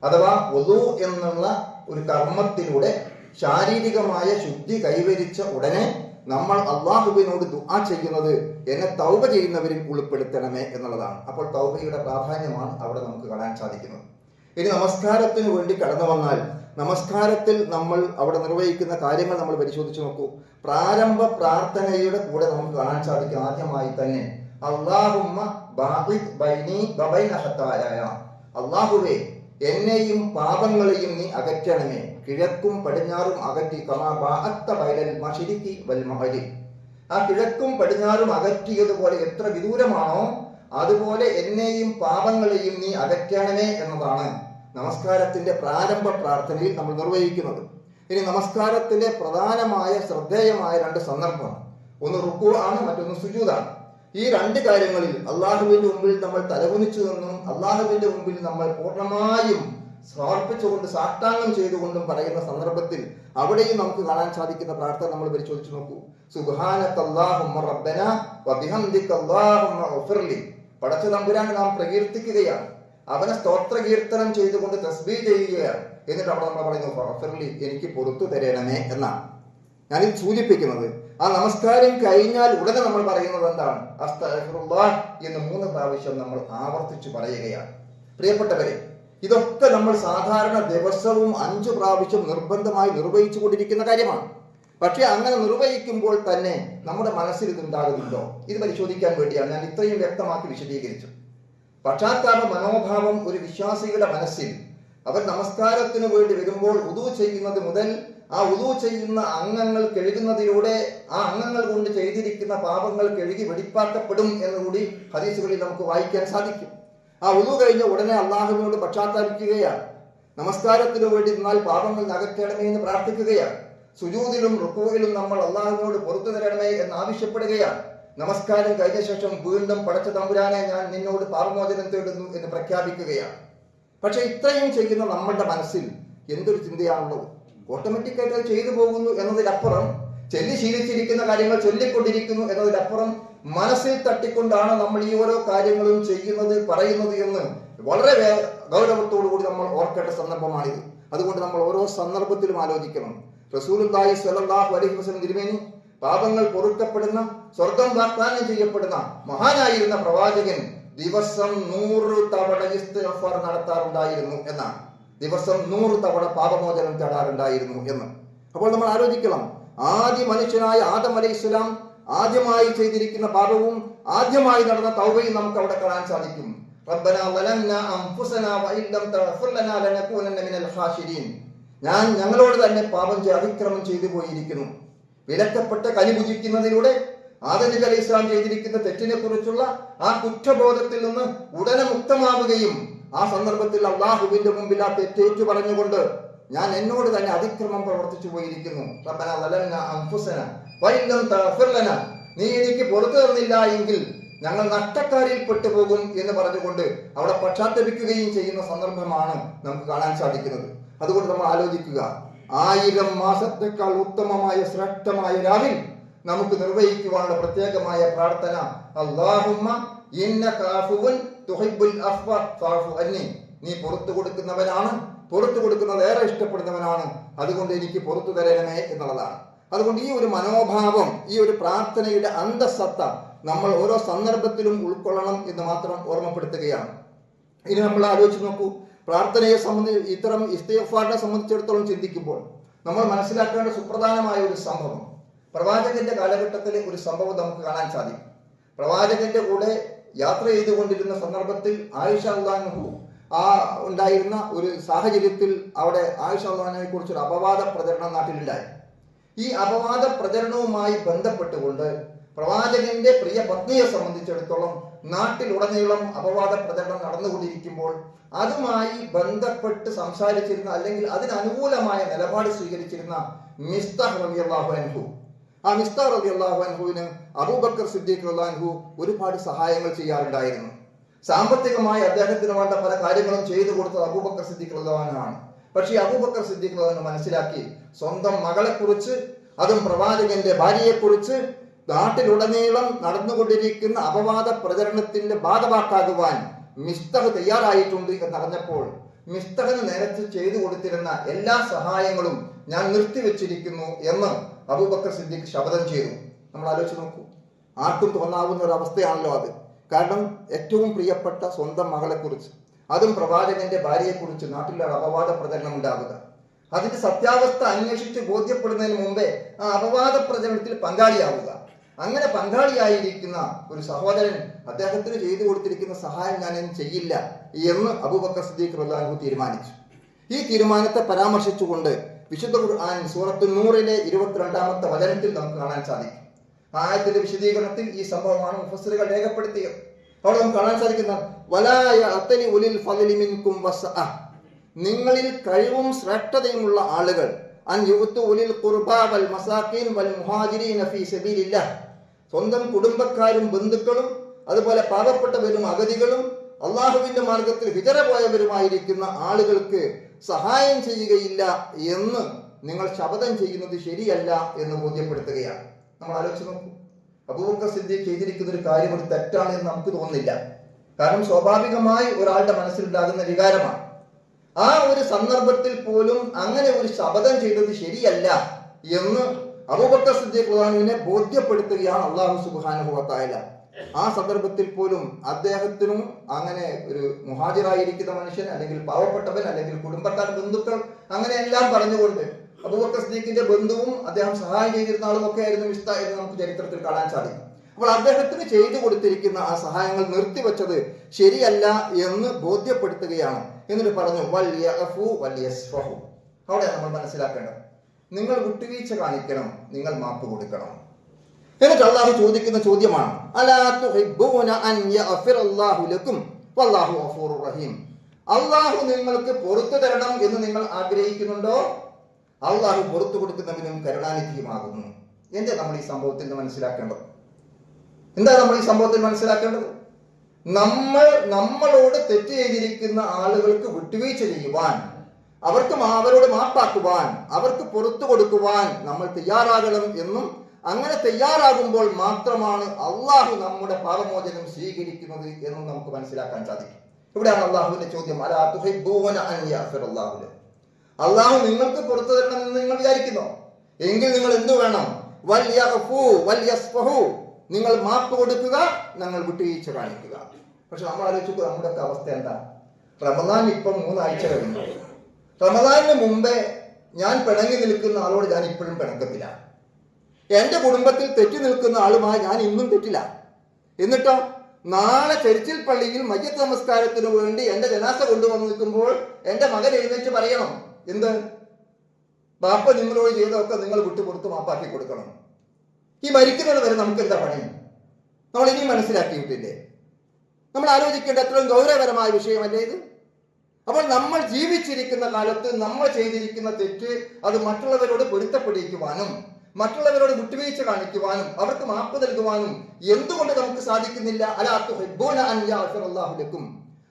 അഥവാ വുളു എന്നുള്ള ഒരു കർമ്മത്തിലൂടെ ശാരീരികമായ ശുദ്ധി കൈവരിച്ച ഉടനെ നമ്മൾ അള്ളാഹുവിനോട് ദുആ ചെയ്യുന്നത് എന്നെ തൗബ ചെയ്യുന്നവരിൽ ഉൾപ്പെടുത്തണമേ എന്നുള്ളതാണ്. അപ്പോൾ തൗബയുടെ പ്രാധാന്യമാണ് അവിടെ നമുക്ക് കാണാൻ സാധിക്കുന്നത്. ഇനി നമസ്കാരത്തിന് വേണ്ടി കടന്നു വന്നാൽ നമസ്കാരത്തിൽ നമ്മൾ അവിടെ നിർവഹിക്കുന്ന കാര്യങ്ങൾ നമ്മൾ പരിശോധിച്ച് നോക്കൂ. പ്രാരംഭ പ്രാർത്ഥനയുടെ കൂടെ നമുക്ക് കാണാൻ സാധിക്കും ആദ്യമായി തന്നെ അല്ലാഹുമ്മ ബാഇദ് ബൈനി വബൈന ഖതായായ, അല്ലാഹുവേ എന്നെയും പാപങ്ങളെയും നീ അകറ്റണമേ, കിഴക്കും പടിഞ്ഞാറും അകറ്റി, കമാ ബഅഅത്ത ബൈനൽ മശ്രിഖി വൽ മഗ്രിബ്. ആ കിഴക്കും പടിഞ്ഞാറും അകറ്റിയതുപോലെ എത്ര വിദൂരമാണോ അതുപോലെ എന്നെയും പാപങ്ങളെയും നീ അകറ്റണമേ എന്നതാണ് നമസ്കാരത്തിന്റെ പ്രാരംഭ പ്രാർത്ഥനയിൽ നമ്മൾ നിർവഹിക്കുന്നത്. ഇനി നമസ്കാരത്തിലെ പ്രധാനമായ ശ്രദ്ധേയമായ രണ്ട് സന്ദർഭം, ഒന്ന് റുക്കൂ ആണ്, മറ്റൊന്ന് സുജൂദാണ്. ഈ രണ്ട് കാര്യങ്ങളിൽ അള്ളാഹുവിന്റെ മുമ്പിൽ നമ്മൾ തലകുനിച്ചു നിന്നും അള്ളാഹുവിന്റെ മുമ്പിൽ നമ്മൾ പൂർണ്ണമായും സമർപ്പിച്ചുകൊണ്ട് സാഷ്ടാംഗം ചെയ്തുകൊണ്ടും പറയുന്ന സന്ദർഭത്തിൽ അവിടെയും നമുക്ക് കാണാൻ സാധിക്കുന്ന പ്രാർത്ഥന നമ്മൾ പരിശോധിച്ചു നോക്കൂ. സുബ്ഹാനകല്ലാഹുമ്മ റബ്ബനാ വബിഹംദികല്ലാഹുമ്മ ഗഫിർലി. പടച്ച തമ്പുരാനെ നാം പ്രകീർത്തിക്കുകയാണ്, അവനെ സ്തോത്ര കീർത്തനം ചെയ്തുകൊണ്ട് തസ്ബീഹ് ചെയ്യുകയാണ്. എന്നിട്ട് അവിടെ നമ്മൾ പറയുന്നു ഗഫിർലി, എനിക്ക് പുറത്തു തരണമേ എന്നാണ്. ഞാനിത് സൂചിപ്പിക്കുന്നത് ആ നമസ്കാരം കഴിഞ്ഞാൽ ഉടനെ നമ്മൾ പറയുന്നത് എന്താണ്? അസ്തഗ്ഫിറുല്ലാഹ് എന്ന് 3 പ്രാവശ്യം നമ്മൾ ആവർത്തിച്ച് പറയുകയാണ്. പ്രിയപ്പെട്ടവരെ, ഇതൊക്കെ നമ്മൾ സാധാരണ ദിവസവും 5 പ്രാവശ്യം നിർബന്ധമായി നിർവഹിച്ചു കൊണ്ടിരിക്കുന്ന കാര്യമാണ്. പക്ഷെ അങ്ങനെ നിർവഹിക്കുമ്പോൾ തന്നെ നമ്മുടെ മനസ്സിൽ ഇതുണ്ടാകുന്നുണ്ടോ? ഇത് പരിശോധിക്കാൻ വേണ്ടിയാണ് ഞാൻ ഇത്രയും വ്യക്തമാക്കി വിശദീകരിച്ചു. പക്ഷാത്താപ മനോഭാവം ഒരു വിശ്വാസിയുടെ മനസ്സിൽ, അവർ നമസ്കാരത്തിന് വേണ്ടി വരുമ്പോൾ ഉദു ചെയ്യുന്നത് മുതൽ ആ ഉദു ചെയ്യുന്ന അംഗങ്ങൾ കഴുകുന്നതിലൂടെ ആ അംഗങ്ങൾ കൊണ്ട് ചെയ്തിരിക്കുന്ന പാപങ്ങൾ കഴുകി വെടിപ്പാക്കപ്പെടും എന്നുകൂടി ഹദീസുകളിൽ നമുക്ക് വായിക്കാൻ സാധിക്കും. ആ ഉദു കഴിഞ്ഞ ഉടനെ അള്ളാഹുവിനോട് പക്ഷാത്താപിക്കുകയാണ്. നമസ്കാരത്തിന് വേണ്ടി നിന്നാൽ പാപങ്ങൾ അകറ്റണമേ എന്ന് പ്രാർത്ഥിക്കുകയാണ്. സുജൂദിലും റുക്കൂയിലും നമ്മൾ അള്ളാഹുവിനോട് പുറത്തു തരണമേ എന്ന് ആവശ്യപ്പെടുകയാണ്. നമസ്കാരം കഴിഞ്ഞ ശേഷം വീണ്ടും പടച്ച തമ്പുരാനെ ഞാൻ നിന്നോട് പാപമോചനം തേടുന്നു എന്ന് പ്രഖ്യാപിക്കുകയാണ്. പക്ഷെ ഇത്രയും ചെയ്യുന്ന നമ്മളുടെ മനസ്സിൽ എന്തൊരു ചിന്തയാണുള്ളത്? ഓട്ടോമാറ്റിക്കായിട്ട് അത് ചെയ്തു പോകുന്നു എന്നതിലപ്പുറം, ചൊല്ലി ശീലിച്ചിരിക്കുന്ന കാര്യങ്ങൾ ചൊല്ലിക്കൊണ്ടിരിക്കുന്നു എന്നതിലപ്പുറം മനസ്സിൽ തട്ടിക്കൊണ്ടാണ് നമ്മൾ ഈ ഓരോ കാര്യങ്ങളും ചെയ്യുന്നത്, പറയുന്നത് എന്ന് വളരെ ഗൗരവത്തോടു കൂടി നമ്മൾ ഓർക്കേണ്ട സന്ദർഭമാണിത്. അതുകൊണ്ട് നമ്മൾ ഓരോ സന്ദർഭത്തിലും ആലോചിക്കണം. റസൂലുള്ളാഹി സ്വല്ലല്ലാഹു അലൈഹി വസല്ലം തിരുമേനി പാപങ്ങൾ പൊറുക്കപ്പെടുന്ന, സ്വർഗം വാഗ്ദാനം ചെയ്യപ്പെടുന്ന മഹാനായിരുന്ന പ്രവാചകൻ ദിവസം 100 തവണ ഇസ്തിഗ്ഫാർ നടത്താറുണ്ടായിരുന്നു എന്നാണ്. ദിവസം 100 തവണ പാപമോചനം തേടാറുണ്ടായിരുന്നു എന്ന്. അപ്പോൾ നമ്മൾ ആലോചിക്കണം, ആദ്യ മനുഷ്യനായ ആദം അലൈഹിസ്സലാം ആദ്യമായി ചെയ്തിരിക്കുന്ന പാപവും ആദ്യമായി നടന്ന തൗബയും നമുക്ക് അവിടെ കാണാൻ സാധിക്കും. റബ്ബനാ വലംനാ അൻഫുസനാ വഇല്ലം തഗ്ഫിർ ലനാ ലനകൂനന്ന മിനൽ ഖാശിരീൻ. ഞങ്ങളോട് തന്നെ പാപം അതിക്രമം ചെയ്തു പോയിരിക്കുന്നു. വിലക്കപ്പെട്ട കനി ഭുജിക്കുന്നതിലൂടെ ആദം നബി അലൈഹി ഇസ്ലാം ചെയ്തിരിക്കുന്ന തെറ്റിനെ കുറിച്ചുള്ള ആ കുറ്റബോധത്തിൽ നിന്ന് ഉടനെ മുക്തമാവുകയും ആ സന്ദർഭത്തിൽ അള്ളാഹുവിന്റെ മുമ്പിൽ ആ തെറ്റേറ്റു പറഞ്ഞുകൊണ്ട് ഞാൻ എന്നോട് തന്നെ അതിക്രമം പ്രവർത്തിച്ചു പോയിരിക്കുന്നു. റബ്ബനാ വലംനാ അൻഫുസനാ വഇല്ലം തഗ്ഫിർ ലനാ, നീ എനിക്ക് പുറത്തു തന്നില്ല എങ്കിൽ ഞങ്ങൾ നഷ്ടക്കാരിൽ പെട്ടുപോകും എന്ന് പറഞ്ഞുകൊണ്ട് അവിടെ പക്ഷാത്തപിക്കുകയും ചെയ്യുന്ന സന്ദർഭമാണ് നമുക്ക് കാണാൻ സാധിക്കുന്നത്. അതുകൊണ്ട് നമ്മൾ ആലോചിക്കുക, 1000 മാസത്തെക്കാൾ ഉത്തമമായ ശ്രേഷ്ഠമായ രാവിൽ നമുക്ക് നിർവഹിക്കുവാനുള്ള പ്രത്യേകമായ പ്രാർത്ഥന അല്ലാഹുമ്മ ഇന്നക അഫുവൻ തുഹിബ്ബുൽ അഫ്വ ഫഅഫു അന്നി. നീ പുറത്തു കൊടുക്കുന്നവനാണ്, പുറത്തു കൊടുക്കുന്നത് ഏറെ ഇഷ്ടപ്പെടുന്നവനാണ്, അതുകൊണ്ട് എനിക്ക് പുറത്തു തരണമേ എന്നുള്ളതാണ്. അതുകൊണ്ട് ഈ ഒരു മനോഭാവം, ഈ ഒരു പ്രാർത്ഥനയുടെ അന്തസത്ത നമ്മൾ ഓരോ സന്ദർഭത്തിലും ഉൾക്കൊള്ളണം എന്ന് മാത്രം ഓർമ്മപ്പെടുത്തുകയാണ്. ഇനി നമ്മൾ ആലോചിച്ച് നോക്കൂ, പ്രാർത്ഥനയെ സംബന്ധിച്ച്, ഇത്തരം ഇസ്തിഗ്ഫാറിനെ സംബന്ധിച്ചിടത്തോളം ചിന്തിക്കുമ്പോൾ നമ്മൾ മനസ്സിലാക്കേണ്ട സുപ്രധാനമായ ഒരു സംഭവം, പ്രവാചകന്റെ കാലഘട്ടത്തിലെ ഒരു സംഭവം നമുക്ക് കാണാൻ സാധിക്കും. പ്രവാചകന്റെ കൂടെ യാത്ര ചെയ്തുകൊണ്ടിരുന്ന സന്ദർഭത്തിൽ ആയിഷ റളിയല്ലാഹു ഉണ്ടായിരുന്ന ഒരു സാഹചര്യത്തിൽ അവിടെ ആയിഷ റളിയല്ലാഹുവിനെ കുറിച്ചൊരു അപവാദ പ്രചരണം നാട്ടിലുണ്ടായി. ഈ അപവാദ പ്രചരണവുമായി ബന്ധപ്പെട്ടുകൊണ്ട് പ്രവാചകന്റെ പ്രിയ പത്നിയെ സംബന്ധിച്ചിടത്തോളം നാട്ടിലുടനീളം അപവാദ പ്രചരണം നടന്നുകൊണ്ടിരിക്കുമ്പോൾ അതുമായി ബന്ധപ്പെട്ട് സംസാരിച്ചിരുന്ന, അല്ലെങ്കിൽ അതിനനുകൂലമായ നിലപാട് സ്വീകരിച്ചിരുന്ന മിസ്താഹ് റളിയല്ലാഹു അൻഹു, ആ മിസ്താഹ് റളിയല്ലാഹു അൻഹുവിന് അബൂബക്കർ സിദ്ദീഖ് റളിയല്ലാഹു അൻഹു ഒരുപാട് സഹായങ്ങൾ ചെയ്യാറുണ്ടായിരുന്നു. സാമ്പത്തികമായി അദ്ദേഹത്തിന് വേണ്ട പല കാര്യങ്ങളും ചെയ്തു കൊടുത്തത് അബൂബക്കർ സിദ്ദീഖ് റളിയല്ലാഹു അൻഹു ആണ്. പക്ഷേ അബൂബക്കർ സിദ്ദീഖ് റളിയല്ലാഹു അൻഹു മനസ്സിലാക്കി, സ്വന്തം മകളെ കുറിച്ച്, അതും പ്രവാചകന്റെ ഭാര്യയെക്കുറിച്ച് നാട്ടിലുടനീളം നടന്നുകൊണ്ടിരിക്കുന്ന അപവാദ പ്രചരണത്തിന്റെ ഭാഗമാക്കാകുവാൻ മിസ്തഹ് തയ്യാറായിട്ടുണ്ട് എന്നറിഞ്ഞപ്പോൾ മിസ്തഹിന് നേരത്തെ ചെയ്തു കൊടുത്തിരുന്ന എല്ലാ സഹായങ്ങളും ഞാൻ നിർത്തിവെച്ചിരിക്കുന്നു എന്ന് അബൂബക്കർ സിദ്ദീഖ് ശപഥം ചെയ്തു. നമ്മൾ ആലോചിച്ച് നോക്കൂ, ആർക്കും തോന്നാവുന്ന ഒരു അവസ്ഥയാണല്ലോ അത്. കാരണം ഏറ്റവും പ്രിയപ്പെട്ട സ്വന്തം മകളെക്കുറിച്ച്, അതും പ്രവാചകന്റെ ഭാര്യയെക്കുറിച്ച് നാട്ടിലൊരു അപവാദ പ്രചരണം ഉണ്ടാവുക, അതിന്റെ സത്യാവസ്ഥ അന്വേഷിച്ച് ബോധ്യപ്പെടുന്നതിന് മുമ്പേ ആ അപവാദ പ്രചരണത്തിൽ പങ്കാളിയാവുക. അങ്ങനെ പങ്കാളിയായിരിക്കുന്ന ഒരു സഹോദരൻ അദ്ദേഹത്തിന് ചെയ്തു കൊടുത്തിരിക്കുന്ന സഹായം ഞാനൊന്നും ചെയ്യില്ല എന്ന് അബൂബക്കർ സിദ്ദീഖ് റളിയല്ലാഹു അൻഹു തീരുമാനിച്ചു. ഈ തീരുമാനത്തെ പരാമർശിച്ചുകൊണ്ട് വിശുദ്ധ ഖുർആൻ സൂറത്ത് നൂറിലെ 22-ാമത്തെ വചനത്തിൽ നമുക്ക് കാണാൻ സാധിക്കും. ആയത്തിന്റെ വിശദീകരണത്തിൽ ഈ സംഭവമാണ് മുഫസ്സിറുകൾ രേഖപ്പെടുത്തിയത്. അവിടെ നമുക്ക് കാണാൻ സാധിക്കുന്ന വലായ അത്തലി ഉലിൽ ഫളിലി മിൻകും വസ്അ, നിങ്ങളിൽ കഴിവും ശ്രേഷ്ഠതയുമുള്ള ആളുകൾ അൻ യുഅ്തു ഉലിൽ ഖുർബാ വൽ മസാകീൻ വൽ മുഹാജിരീന ഫീ സബീലില്ലാഹ്, സ്വന്തം കുടുംബക്കാരും ബന്ധുക്കളും അതുപോലെ പാവപ്പെട്ടവരും അഗതികളും അള്ളാഹുവിന്റെ മാർഗത്തിൽ ഹിജറ പോയവരുമായിരിക്കുന്ന ആളുകൾക്ക് സഹായം ചെയ്യുകയില്ല എന്ന് നിങ്ങൾ ശപഥം ചെയ്യുന്നത് ശരിയല്ല എന്ന് ബോധ്യപ്പെടുത്തുകയാണ്. നമ്മൾ ആലോചിച്ച് നോക്കൂ, അബൂബക്കർ സിദ്ദീഖ് ചെയ്തിരിക്കുന്ന ഒരു കാര്യം ഒരു തെറ്റാണ് എന്ന് നമുക്ക് തോന്നുന്നില്ല. കാരണം സ്വാഭാവികമായി ഒരാളുടെ മനസ്സിലുണ്ടാകുന്ന വികാരമാണ്. ആ ഒരു സന്ദർഭത്തിൽ പോലും അങ്ങനെ ഒരു ശപഥം ചെയ്തത് ശരിയല്ല എന്ന് അബൂബക്കർ സിദ്ദീഖ് റളിയല്ലാഹുവിനെ ബോധ്യപ്പെടുത്തുകയാണ് അല്ലാഹു സുബ്ഹാനഹു വ തആല. ആ സന്ദർഭത്തിൽ പോലും അദ്ദേഹത്തിനും അങ്ങനെ ഒരു മുഹാജിറായിരിക്കുന്ന മനുഷ്യൻ, അല്ലെങ്കിൽ പാവപ്പെട്ടവൻ, അല്ലെങ്കിൽ കുടുംബക്കാർ, ബന്ധുക്കൾ, അങ്ങനെയെല്ലാം പറഞ്ഞുകൊണ്ട് അബൂബക്കർ സിദ്ദീഖിന്റെ ബന്ധുവും അദ്ദേഹം സഹായം ചെയ്തിരുന്ന ആളും ഒക്കെ ആയിരുന്നു മിസ്താഹ് എന്ന് നമുക്ക് ചരിത്രത്തിൽ കാണാൻ സാധിക്കും. അപ്പോൾ അദ്ദേഹത്തിന് ചെയ്തു കൊടുത്തിരിക്കുന്ന ആ സഹായങ്ങൾ നിർത്തിവെച്ചത് ശരിയല്ല എന്ന് ബോധ്യപ്പെടുത്തുകയാണ്. എന്നിട്ട് പറഞ്ഞു വൽയഅഫു വൽയസ്ഫഹു. അവിടെ നമ്മൾ മനസ്സിലാക്കേണ്ടത്, നിങ്ങൾ വിട്ടുവീഴ്ച കാണിക്കണം, നിങ്ങൾ മാപ്പ് കൊടുക്കണം. എന്നിട്ട് അള്ളാഹു ചോദിക്കുന്ന ചോദ്യമാണ്, അലാ തുഹിബ്ബൂന അൻ യഗ്ഫിറല്ലാഹു ലക്കും വല്ലാഹു ഗഫൂറുർ റഹീം. അള്ളാഹു നിങ്ങൾക്ക് പുറത്തു തരണം എന്ന് നിങ്ങൾ ആഗ്രഹിക്കുന്നുണ്ടോ? അള്ളാഹു പുറത്തു കൊടുക്കുന്നവനും കരുണാനിധിയുമാകുന്നു. എന്താ നമ്മൾ ഈ സംഭവത്തിൽ നിന്ന് മനസ്സിലാക്കേണ്ടത്? നമ്മളോട് തെറ്റ് ചെയ്തിരിക്കുന്ന ആളുകൾക്ക് വിട്ടുവീഴ്ച ചെയ്യുവാൻ, അവരോട് മാപ്പാക്കുവാൻ, അവർക്ക് പുറത്തു കൊടുക്കുവാൻ നമ്മൾ തയ്യാറാകണം എന്നും, അങ്ങനെ തയ്യാറാകുമ്പോൾ മാത്രമാണ് അള്ളാഹു നമ്മുടെ പാപമോചനം സ്വീകരിക്കുന്നത് എന്നും നമുക്ക് മനസ്സിലാക്കാൻ സാധിക്കും. ഇവിടെയാണ് അള്ളാഹുവിന്റെ ചോദ്യം, അലാ തുഹിബ്ബൂന അൻ യഗ്ഫിറല്ലാഹു ലക്കും. അള്ളാഹു നിങ്ങൾക്ക് പുറത്തു തരണം എന്ന് നിങ്ങൾ വിചാരിക്കുന്നോ? എങ്കിൽ നിങ്ങൾ എന്തു വേണം? വൽയഅഫു വൽയസ്ഫഹു, നിങ്ങൾ മാപ്പ് കൊടുക്കുക, നിങ്ങൾ വിട്ടുവീഴ്ച കാണിക്കുക. പക്ഷെ നമ്മൾ ആലോചിക്കുക, നമ്മുടെയൊക്കെ അവസ്ഥ എന്താ? റമദാൻ ഇപ്പം 3 ആഴ്ച കഴിഞ്ഞു. റമദാനിന് മുമ്പേ ഞാൻ പിണങ്ങി നിൽക്കുന്ന ആളോട് ഞാൻ ഇപ്പോഴും പിണക്കത്തില്ല. എന്റെ കുടുംബത്തിൽ തെറ്റി നിൽക്കുന്ന ആളുമായി ഞാൻ ഇന്നും തെറ്റില്ല. എന്നിട്ടോ നാളെ ചർച്ചിൽ പള്ളിയിൽ മയ്യത്ത് നമസ്കാരത്തിന് വേണ്ടി എന്റെ ജനാസ കൊണ്ടുവന്ന് നിൽക്കുമ്പോൾ എന്റെ മകൻ എഴുന്നേറ്റ് പറയണം, എന്ത്? ബാപ്പ നിങ്ങളോട് ചെയ്തതൊക്കെ നിങ്ങൾ വിട്ടുകൊടുത്ത് മാപ്പാക്കി കൊടുക്കണം. ഈ മരിക്കുന്നത് വരെ നമുക്ക് എന്താ പണി? നമ്മൾ ഇനി മനസ്സിലാക്കിയിട്ടില്ലേ? നമ്മൾ ആലോചിക്കേണ്ട അത്രയും ഗൗരവപരമായ വിഷയമല്ലേ ഇത്? അപ്പോൾ നമ്മൾ ജീവിച്ചിരിക്കുന്ന കാലത്ത് നമ്മൾ ചെയ്തിരിക്കുന്ന തെറ്റ് അത് മറ്റുള്ളവരോട് പൊരുത്തപ്പെടിക്കുവാനും, മറ്റുള്ളവരോട് വിട്ടുവീഴ്ച കാണിക്കുവാനും, അവർക്ക് മാപ്പ് നൽകുവാനും എന്തുകൊണ്ട് നമുക്ക് സാധിക്കുന്നില്ല? അലാ തുഹിബ്ബൂന അൻ യഗ്ഫിറല്ലാഹു ലക്കും,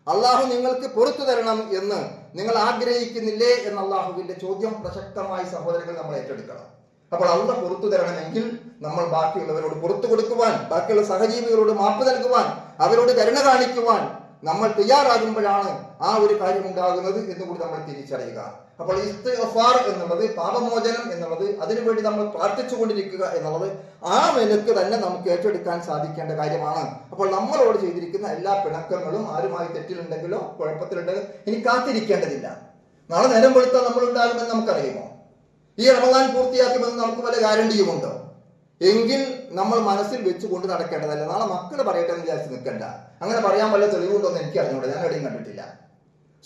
അള്ളാഹു നിങ്ങൾക്ക് പുറത്തു തരണം എന്ന് നിങ്ങൾ ആഗ്രഹിക്കുന്നില്ലേ എന്ന അള്ളാഹുവിന്റെ ചോദ്യം പ്രസക്തമായി സഹോദരങ്ങൾ നമ്മൾ ഏറ്റെടുക്കണം. അപ്പോൾ അള്ളാഹ് പുറത്തു തരണമെങ്കിൽ നമ്മൾ ബാക്കിയുള്ളവരോട് പുറത്തു കൊടുക്കുവാൻ, ബാക്കിയുള്ള സഹജീവികളോട് മാപ്പ് നൽകുവാൻ, അവരോട് കരുണ കാണിക്കുവാൻ നമ്മൾ തയ്യാറാകുമ്പോഴാണ് ആ ഒരു കാര്യം ഉണ്ടാകുന്നത് എന്നുകൂടി നമ്മൾ തിരിച്ചറിയുക. അപ്പോൾ ഇസ്തിഗ്ഫാർ എന്നുള്ളത്, പാപമോചനം എന്നുള്ളത്, അതിനുവേണ്ടി നമ്മൾ പ്രാർത്ഥിച്ചുകൊണ്ടിരിക്കുക എന്നുള്ളത് ആ നിലക്ക് തന്നെ നമുക്ക് ഏറ്റെടുക്കാൻ സാധിക്കേണ്ട കാര്യമാണ്. അപ്പോൾ നമ്മളോട് ചെയ്തിരിക്കുന്ന എല്ലാ പിണക്കങ്ങളും, ആരുമായി തെറ്റിലുണ്ടെങ്കിലോ കുഴപ്പത്തിലുണ്ടെങ്കിലോ ഇനി കാത്തിരിക്കേണ്ടതില്ല. നാളെ നേരം വെളുത്താൽ നമ്മൾ ഉണ്ടാകുമെന്ന് നമുക്കറിയുമോ? ഈ റമദാൻ പൂർത്തിയാക്കുമെന്ന് നമുക്ക് വല്ല ഗ്യാരണ്ടിയുമുണ്ടോ? എങ്കിൽ നമ്മൾ മനസ്സിൽ വെച്ചുകൊണ്ട് നടക്കേണ്ടതല്ല. നാളെ മക്കൾ പറയട്ടെ എന്ന് വിചാരിച്ച് നിൽക്കണ്ട. അങ്ങനെ പറയാൻ വല്ല തെളിവുണ്ടോ എന്ന് എനിക്ക് അറിഞ്ഞൂടെ, ഞാൻ എവിടെയും കണ്ടിട്ടില്ല.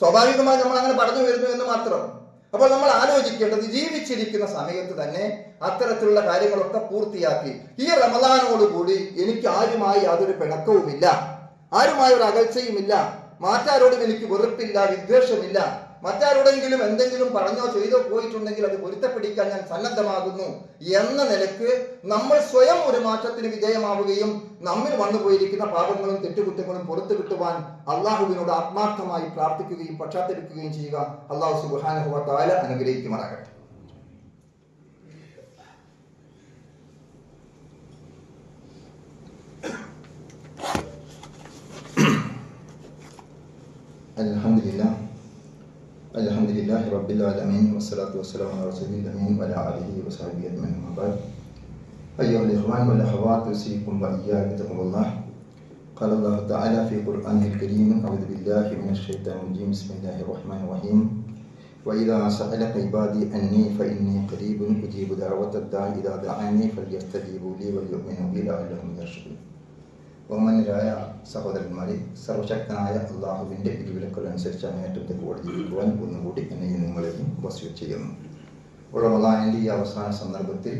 സ്വാഭാവികമായി നമ്മൾ അങ്ങനെ പറഞ്ഞു വരുന്നു എന്ന് മാത്രം. അപ്പോൾ നമ്മൾ ആലോചിക്കേണ്ടത്, ജീവിച്ചിരിക്കുന്ന സമയത്ത് തന്നെ അത്തരത്തിലുള്ള കാര്യങ്ങളൊക്കെ പൂർത്തിയാക്കി ഈ റമദാനോടുകൂടി എനിക്ക് ആരുമായി യാതൊരു പിണക്കവുമില്ല, ആരുമായി ഒരു അകൽച്ചയുമില്ല, മറ്റാരോടും എനിക്ക് വെറുപ്പില്ല, വിദ്വേഷമില്ല, മറ്റാരോടെങ്കിലും എന്തെങ്കിലും പറഞ്ഞോ ചെയ്തോ പോയിട്ടുണ്ടെങ്കിൽ അത് പൊരുത്തപ്പെടിക്കാൻ ഞാൻ സന്നദ്ധമാകുന്നു എന്ന നിലക്ക് നമ്മൾ സ്വയം ഒരു മാറ്റത്തിന് വിധേയമാവുകയും നമ്മിൽ വന്നുപോയിരിക്കുന്ന പാപങ്ങളും തെറ്റുകുറ്റങ്ങളും പുറത്തു കിട്ടുവാൻ അള്ളാഹുവിനോട് ആത്മാർത്ഥമായി പ്രാർത്ഥിക്കുകയും പശ്ചാത്തലിക്കുകയും ചെയ്യുക. അള്ളാഹു സുബ്ഹാനഹു വ തആല അനുഗ്രഹിക്കുമാറാകട്ടെ. അൽഹംദുലില്ലാഹി റബ്ബിൽ ആലമീൻ വസ്സലാത്തു വസ്സലാമു അലാ റസൂലിൽ അമീൻ വഅലാ ആലിഹി വസഹ്ബിഹി അജ്മഈൻ. അമ്മാ ബഅദ്. അയ്യുഹൽ ഇഖ്വാൻ വൽ അഖവാത് ഉസീകും വഇയ്യായ ബിത്തഖ്വല്ലാഹ്. ഖാല അല്ലാഹു തആല ഫീ ഖുർആനിൽ കരീം അഊദു ബില്ലാഹി മിനശ് ശൈത്താനിർ റജീം ബിസ്മില്ലാഹിർ റഹ്മാനിർ റഹീം വഇദാ സഅലക ഇബാദി അന്നി ഫഇന്നി ഖരീബുൻ ഉജീബു ദഅവതദ് ദാഇ ഇദാ ദഅനി ഫൽയസ്തജീബു ലീ വൽയുഅ്മിനൂ ബി ലഅല്ലഹും യർഷദൂൻ. ബഹുമാന്യരായ സഹോദരന്മാരെ, സർവശക്തനായ അള്ളാഹുവിൻ്റെ വിധിവിലക്കുകൾ അനുസരിച്ച് അങ്ങേയറ്റത്തെ കൂടെ ജീവിക്കുവാൻ ഒന്നുകൂടി എന്നെയും നിങ്ങളെയും വസിയത്ത് ചെയ്യുന്നു. റമദാനിൻ്റെ ഈ അവസാന സന്ദർഭത്തിൽ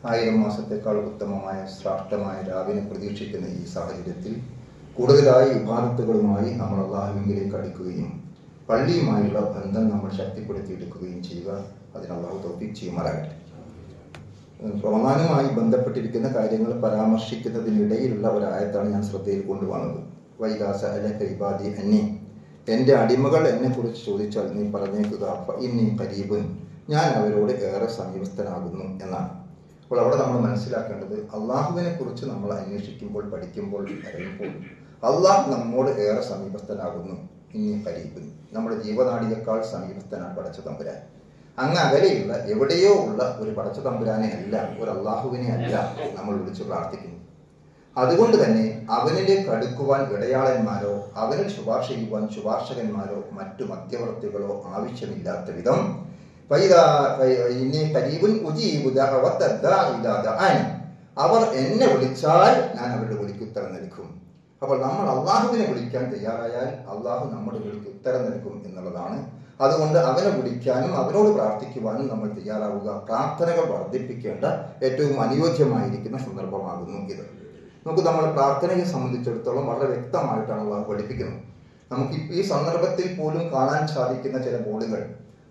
1000 മാസത്തേക്കാൾ ഉത്തമമായ ശ്രേഷ്ഠമായ രാവിനെ പ്രതീക്ഷിക്കുന്ന ഈ സാഹചര്യത്തിൽ കൂടുതലായി ഇബാദത്തുകളുമായി നമ്മൾ അള്ളാഹുവിലേക്ക് അടുക്കുകയും പള്ളിയുമായുള്ള ബന്ധം നമ്മൾ ശക്തിപ്പെടുത്തിയെടുക്കുകയും ചെയ്യുക. അതിന് അള്ളാഹു തൗഫീഖ് ചെയ്യുമാറാകട്ടെ. റമദാനുമായി ബന്ധപ്പെട്ടിരിക്കുന്ന കാര്യങ്ങൾ പരാമർശിക്കുന്നതിനിടയിലുള്ള ഒരായത്താണ് ഞാൻ ശ്രദ്ധയിൽ കൊണ്ടുവന്നത്. വൈദാ സഅലക ഇബാദി അന്നി, എൻ്റെ അടിമകൾ എന്നെക്കുറിച്ച് ചോദിച്ചാൽ നീ പറഞ്ഞേക്കുക ഫഇന്നി ഖരീബുൻ, ഞാൻ അവരോട് ഏറെ സമീപസ്ഥനാകുന്നു എന്നാണ്. അപ്പോൾ അവിടെ നമ്മൾ മനസ്സിലാക്കേണ്ടത്, അള്ളാഹുവിനെ കുറിച്ച് നമ്മൾ അന്വേഷിക്കുമ്പോൾ, പഠിക്കുമ്പോൾ, അറിയുമ്പോൾ അള്ളാഹ് നമ്മോട് ഏറെ സമീപസ്ഥനാകുന്നു. ഇന്നി ഖരീബുൻ, നമ്മുടെ ജീവനാടിയേക്കാൾ സമീപസ്ഥനാണ് പടച്ച തമ്പുരാൻ. അങ്ങ് അകലെയുള്ള എവിടെയോ ഉള്ള ഒരു പടച്ച തമ്പുരാനെ അല്ല, ഒരു അള്ളാഹുവിനെ അല്ല നമ്മൾ വിളിച്ച് പ്രാർത്ഥിക്കുന്നു. അതുകൊണ്ട് തന്നെ അവനിലേക്ക് അടുക്കുവാൻ ഇടയാളന്മാരോ അവനിൽ ശുപാർശ ചെയ്യുവാൻ ശുപാർശകന്മാരോ മറ്റു മധ്യവർത്തികളോ ആവശ്യമില്ലാത്ത വിധം അവർ എന്നെ വിളിച്ചാൽ ഞാൻ അവരുടെ വിളിക്ക് ഉത്തരം നൽകും. അപ്പോൾ നമ്മൾ അള്ളാഹുവിനെ വിളിക്കാൻ തയ്യാറായാൽ അള്ളാഹു നമ്മുടെ വിളിക്ക് ഉത്തരം നൽകും എന്നുള്ളതാണ്. അതുകൊണ്ട് അവനെ വിളിക്കാനും അവനോട് പ്രാർത്ഥിക്കുവാനും നമ്മൾ തയ്യാറാവുക. പ്രാർത്ഥനകൾ വർദ്ധിപ്പിക്കേണ്ട ഏറ്റവും അനുയോജ്യമായിരിക്കുന്ന സന്ദർഭമാകുന്നു ഇത്. നമുക്ക് നമ്മുടെ പ്രാർത്ഥനയെ സംബന്ധിച്ചിടത്തോളം വളരെ വ്യക്തമായിട്ടാണ് അള്ളാഹു പഠിപ്പിക്കുന്നത്. നമുക്ക് ഈ സന്ദർഭത്തിൽ പോലും കാണാൻ സാധിക്കുന്ന ചില ബോർഡുകൾ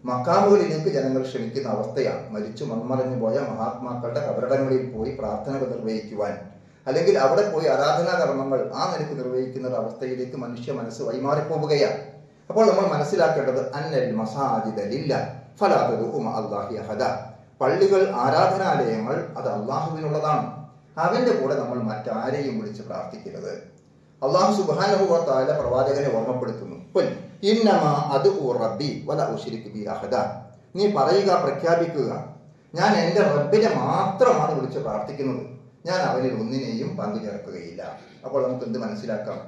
മക്കാമുകളിലേക്ക് ജനങ്ങൾ ക്ഷണിക്കുന്ന അവസ്ഥയാണ്. മരിച്ചു മൺമറഞ്ഞു പോയ മഹാത്മാക്കളുടെ കബറിടങ്ങളിൽ പോയി പ്രാർത്ഥനകൾ നിർവഹിക്കുവാൻ, അല്ലെങ്കിൽ അവിടെ പോയി ആരാധനാ കർമ്മങ്ങൾ ആ നിലയ്ക്ക് നിർവഹിക്കുന്ന ഒരു അവസ്ഥയിലേക്ക് മനുഷ്യ മനസ്സ് വഴിമാറിപ്പോവുകയാണ്. അപ്പോൾ നമ്മൾ മനസ്സിലാക്കേണ്ടത് അന്നൽ മസാജിദ ലില്ലാഹ് ഫലാ തദ്ഉ മഅല്ലാഹി അഹദ, പള്ളികൾ, ആരാധനാലയങ്ങൾ അത് അള്ളാഹുവിനുള്ളതാണ്. അവന്റെ കൂടെ നമ്മൾ മറ്റാരെയും വിളിച്ച് പ്രാർത്ഥിക്കരുത്. അള്ളാഹു സുബ്ഹാനഹു വ തആല പ്രവാചകനെ ഓർമ്മപ്പെടുത്തുന്നു, ഖുൽ ഇന്നമാ അദ്ഉ റബ്ബി വലാ ഉശ്രികു ബി അഹദ, നീ പറയുക, പ്രഖ്യാപിക്കുക, ഞാൻ എൻ്റെ റബ്ബിനെ മാത്രമാണ് വിളിച്ച് പ്രാർത്ഥിക്കുന്നത്, ഞാൻ അവനിൽ ഒന്നിനെയും പങ്കുചേർക്കുകയില്ല. അപ്പോൾ നമുക്ക് എന്ത് മനസ്സിലാക്കാം?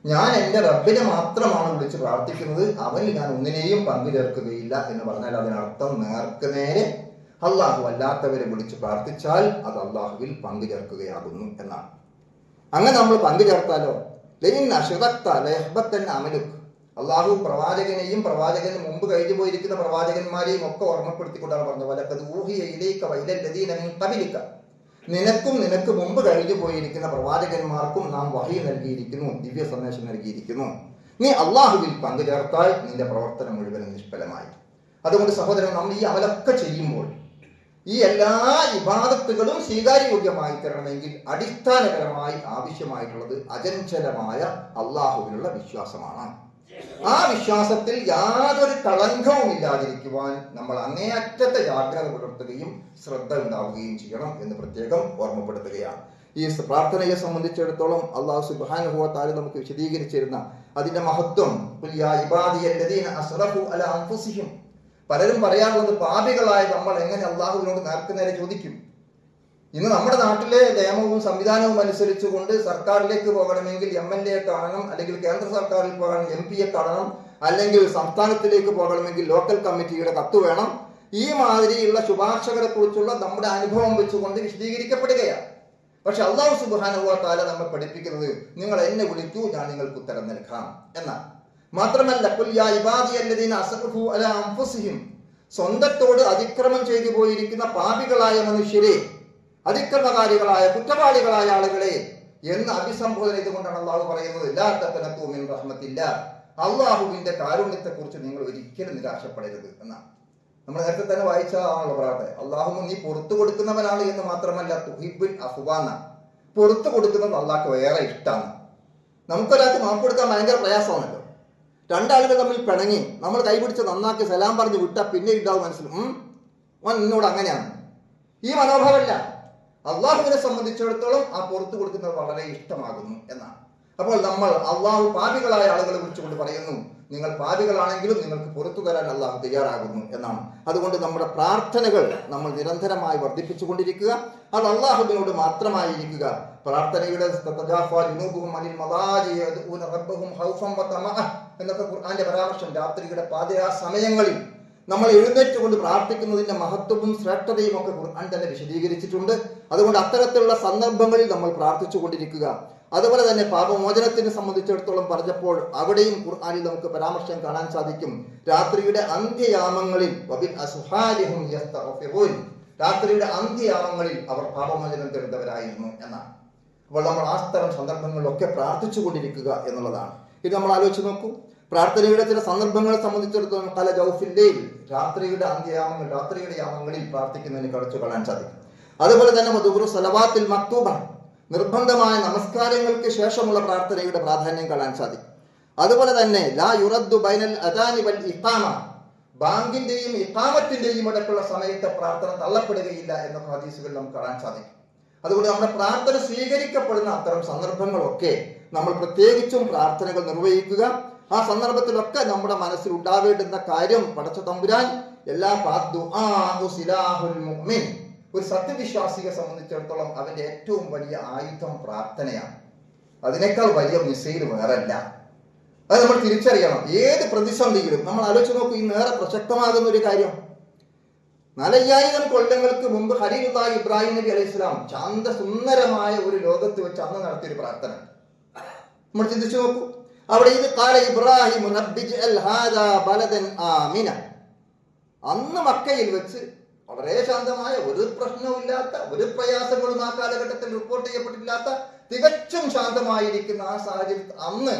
ഞാൻ എൻ്റെ റബ്ബിനെ മാത്രമാണ് വിളിച്ച് പ്രാർത്ഥിക്കുന്നത്, അവനിൽ ഞാൻ ഒന്നിനെയും പങ്കുചേർക്കുകയില്ല എന്ന് പറഞ്ഞാൽ അതിനർത്ഥം നേർക്ക് നേരെ അള്ളാഹു അല്ലാത്തവരെ വിളിച്ച് പ്രാർത്ഥിച്ചാൽ അത് അള്ളാഹുവിൽ പങ്കുചേർക്കുകയാകുന്നു എന്നാണ്. അങ്ങനെ നമ്മൾ പങ്കുചേർത്താലോ അള്ളാഹു പ്രവാചകനെയും പ്രവാചകന് മുമ്പ് കഴിഞ്ഞു പോയിരിക്കുന്ന പ്രവാചകന്മാരെയും ഒക്കെ ഓർമ്മപ്പെടുത്തിക്കൊണ്ടാണ് പറഞ്ഞത്, വലഖദ് ഊഹിയ ഇലൈക വഇലല്ലദീന മിൻ ഖബലിക, നിനക്കും നിനക്ക് മുമ്പ് കഴിഞ്ഞു പോയിരിക്കുന്ന പ്രവാചകന്മാർക്കും നാം വഹി നൽകിയിരിക്കുന്നു, ദിവ്യ സന്ദേശം നൽകിയിരിക്കുന്നു. നീ അള്ളാഹുവിൽ പങ്കുചേർത്താൽ നിന്റെ പ്രവർത്തനം മുഴുവനും നിഷ്ഫലമായി. അതുകൊണ്ട് സഹോദരൻ, നമ്മൾ ഈ അമലൊക്കെ ചെയ്യുമ്പോൾ ഈ എല്ലാ ഇബാദത്തുകളും സ്വീകാര്യയോഗ്യമായി തരണമെങ്കിൽ അടിസ്ഥാനപരമായി ആവശ്യമായിട്ടുള്ളത് അചഞ്ചലമായ അള്ളാഹുവിനുള്ള വിശ്വാസമാണ്. ആ വിശ്വാസത്തിൽ യാതൊരു കളങ്കവും ഇല്ലാതിരിക്കുവാൻ നമ്മൾ അങ്ങേയറ്റത്തെ ജാഗ്രത പുലർത്തുകയും ശ്രദ്ധ ഉണ്ടാവുകയും ചെയ്യണം എന്ന് പ്രത്യേകം ഓർമ്മപ്പെടുത്തുകയാണ്. ഈ പ്രാർത്ഥനയെ സംബന്ധിച്ചിടത്തോളം അള്ളാഹു സുബ്ഹാനഹു വ തആല നമുക്ക് വിശദീകരിച്ചിരുന്ന അതിന്റെ മഹത്വം, യാ ഇബാദിയല്ലദീന അസ്റഫു അലാ അൻഫുസിഹിം, പലരും പറയാറുള്ളത് പാപികളായ നമ്മൾ എങ്ങനെ അള്ളാഹുവിനോട് നേർക്കുനേരെ ചോദിക്കും. ഇന്ന് നമ്മുടെ നാട്ടിലെ നിയമവും സംവിധാനവും അനുസരിച്ചുകൊണ്ട് സർക്കാരിലേക്ക് പോകണമെങ്കിൽ MLA കാണണം, അല്ലെങ്കിൽ കേന്ദ്ര സർക്കാരിൽ പോകണം MP കാണണം, അല്ലെങ്കിൽ സംസ്ഥാനത്തിലേക്ക് പോകണമെങ്കിൽ ലോക്കൽ കമ്മിറ്റിയുടെ കത്ത് വേണം. ഈ മാതിരിയുള്ള ശുപാർശകളെ കുറിച്ചുള്ള നമ്മുടെ അനുഭവം വെച്ചുകൊണ്ട് വിശദീകരിക്കപ്പെടുകയാണ്. പക്ഷെ അള്ളാഹു സുബ്ഹാനഹു വ തആല നമ്മെ പഠിപ്പിക്കുന്നത്, നിങ്ങൾ എന്നെ വിളിക്കൂ, ഞാൻ നിങ്ങൾക്ക് ഉത്തരം നൽകാം എന്നാണ്. മാത്രമല്ല, ഖുൽ യാ ഇബാദിയല്ലദീന അസ്റഫു അലാ അൻഫുസിഹിം, സ്വന്തത്തോട് അതിക്രമം ചെയ്തു പോയിരിക്കുന്ന പാപികളായ മനുഷ്യരെ, അതിക്രമകാരികളായ കുറ്റവാളികളായ ആളുകളെ എന്ന് അഭിസംബോധന ചെയ്തുകൊണ്ടാണ് അള്ളാഹു പറയുന്നത്, ലാ തഖ്നതു മിൻ റഹ്മത്തില്ലാഹ്, അള്ളാഹുവിന്റെ കാരുണ്യത്തെ കുറിച്ച് നിങ്ങൾ ഒരിക്കലും നിരാശപ്പെടരുത് എന്നാണ്. നമ്മൾ നേരത്തെ തന്നെ വായിച്ച ആണല്ലോ പ്രാർത്ഥന, അള്ളാഹു നീ പുറത്തു കൊടുക്കുന്നവനാണ് എന്ന് മാത്രമല്ല, തുഹിബ്ബുൽ അഫ്വാന, പുറത്തു കൊടുക്കുന്നത് അള്ളാഹ്ക്ക് വേറെ ഇഷ്ടമാണ്. നമുക്കൊരാൾക്ക് മാപ്പ് കൊടുക്കാൻ ഭയങ്കര പ്രയാസമാണല്ലോ. രണ്ടാളുകൾ തമ്മിൽ പിണങ്ങി നമ്മൾ കൈപിടിച്ച് നന്നാക്കി സലാം പറഞ്ഞ് വിട്ടാൽ പിന്നെ ഉണ്ടാവും മനസ്സിലും നിന്നോട് അങ്ങനെയാണ്. ഈ മനോഭാവമല്ല. അള്ളാഹുവിനെ സംബന്ധിച്ചിടത്തോളം ആ പുറത്തു കൊടുക്കുന്നത് വളരെ ഇഷ്ടമാകുന്നു എന്നാണ്. അപ്പോൾ നമ്മൾ അള്ളാഹു പാപികളായ ആളുകളെ കുറിച്ചുകൊണ്ട് പറയുന്നു, നിങ്ങൾ പാപികളാണെങ്കിലും നിങ്ങൾക്ക് പുറത്തു തരാൻ അള്ളാഹു തയ്യാറാകുന്നു എന്നാണ്. അതുകൊണ്ട് നമ്മുടെ പ്രാർത്ഥനകൾ നമ്മൾ നിരന്തരമായി വർദ്ധിപ്പിച്ചുകൊണ്ടിരിക്കുക, അത് അള്ളാഹുവിനോട് മാത്രമായിരിക്കുക. പ്രാർത്ഥനയുടെ എന്നൊക്കെ ഖുർആന്റെ പരാമർശം, രാത്രിയുടെ പാതിരാ സമയങ്ങളിൽ നമ്മൾ എഴുന്നേറ്റുകൊണ്ട് പ്രാർത്ഥിക്കുന്നതിന്റെ മഹത്വവും ശ്രേഷ്ഠതയും ഒക്കെ ഖുർആൻ തന്നെ വിശദീകരിച്ചിട്ടുണ്ട്. അതുകൊണ്ട് അത്തരത്തിലുള്ള സന്ദർഭങ്ങളിൽ നമ്മൾ പ്രാർത്ഥിച്ചു കൊണ്ടിരിക്കുക. അതുപോലെ തന്നെ പാപമോചനത്തിനെ സംബന്ധിച്ചിടത്തോളം പറഞ്ഞപ്പോൾ അവിടെയും ഖുർആനിൽ നമുക്ക് പരാമർശം കാണാൻ സാധിക്കും. രാത്രിയുടെ അന്ത്യയാമങ്ങളിൽ രാത്രിയുടെ അന്ത്യയാമങ്ങളിൽ അവർ പാപമോചനം തേടുന്നവരായിരുന്നു എന്നാണ്. അപ്പോൾ നമ്മൾ ആ തരം സന്ദർഭങ്ങളിലൊക്കെ പ്രാർത്ഥിച്ചു കൊണ്ടിരിക്കുക എന്നുള്ളതാണ്. ഇത് നമ്മൾ ആലോചിച്ച് നോക്കൂ. പ്രാർത്ഥനയുടെ ചില സന്ദർഭങ്ങളെ സംബന്ധിച്ചിടത്തോളം പല ജൗഫില്ലയിൽ രാത്രിയുടെ അന്ത്യയാമങ്ങൾ, രാത്രിയുടെ യാമങ്ങളിൽ പ്രാർത്ഥിക്കുന്നതിന് കളിച്ചു കളയാൻ സാധിക്കും. അതുപോലെ തന്നെ മധുഗുരു സലവാത്തിൽ മക്തൂബ, നിർബന്ധമായ നമസ്കാരങ്ങൾക്ക് ശേഷമുള്ള പ്രാർത്ഥനയുടെ പ്രാധാന്യം കാണാൻ സാധിക്കും. അതുപോലെ തന്നെ ലാ യുറദ്ദു ബൈനൽ അദാനി വൽ ഇഖാമ, ബാങ്കിന്റെയും ഇഖാമത്തിന്റെയും ഇടയ്ക്കുള്ള സമയത്തെ പ്രാർത്ഥന തള്ളപ്പെടുകയില്ല എന്ന ഹദീസുകൾ നമുക്ക് കാണാൻ സാധിക്കും. അതുകൊണ്ട് നമ്മുടെ പ്രാർത്ഥന സ്വീകരിക്കപ്പെടുന്ന അത്തരം സന്ദർഭങ്ങളൊക്കെ നമ്മൾ പ്രത്യേകിച്ചും പ്രാർത്ഥനകൾ നിർവഹിക്കുക. ആ സന്ദർഭത്തിലൊക്കെ നമ്മുടെ മനസ്സിൽ ഉണ്ടാവേണ്ടുന്ന കാര്യം, പടച്ച തമ്പുരാൻ എല്ലാ ഒരു സത്യവിശ്വാസിയെ സംബന്ധിച്ചിടത്തോളം അവന്റെ ഏറ്റവും വലിയ ആയുധം പ്രാർത്ഥനയാണ്. അതിനേക്കാൾ വലിയ മിസൈൽ വേറല്ല. അത് നമ്മൾ തിരിച്ചറിയണം. ഏത് പ്രതിസന്ധിയിലും നമ്മൾ ആലോചിച്ച് നോക്കൂ. ഇന്നേറെ പ്രസക്തമാകുന്ന ഒരു കാര്യം, 4000 കൊല്ലങ്ങൾക്ക് മുമ്പ് ഖലീലുല്ലാഹി ഇബ്രാഹിം നബി അലൈഹി സ്വലാം ശാന്തസുന്ദരമായ ഒരു ലോകത്ത് വെച്ച് അന്ന് നടത്തിയൊരു പ്രാർത്ഥന നമ്മൾ ചിന്തിച്ചു നോക്കൂ. അവിടെ ഇത് കാല ഇബ്രാഹിം ആമിന, അന്ന് മക്കയിൽ വെച്ച് വളരെ ശാന്തമായ, ഒരു പ്രശ്നവുമില്ലാത്ത, ഒരു പ്രയാസങ്ങളും ആ കാലഘട്ടത്തിൽ റിപ്പോർട്ട് ചെയ്യപ്പെട്ടില്ലാത്ത, തികച്ചും ശാന്തമായിരിക്കുന്ന ആ സാഹചര്യത്തിൽ അന്ന്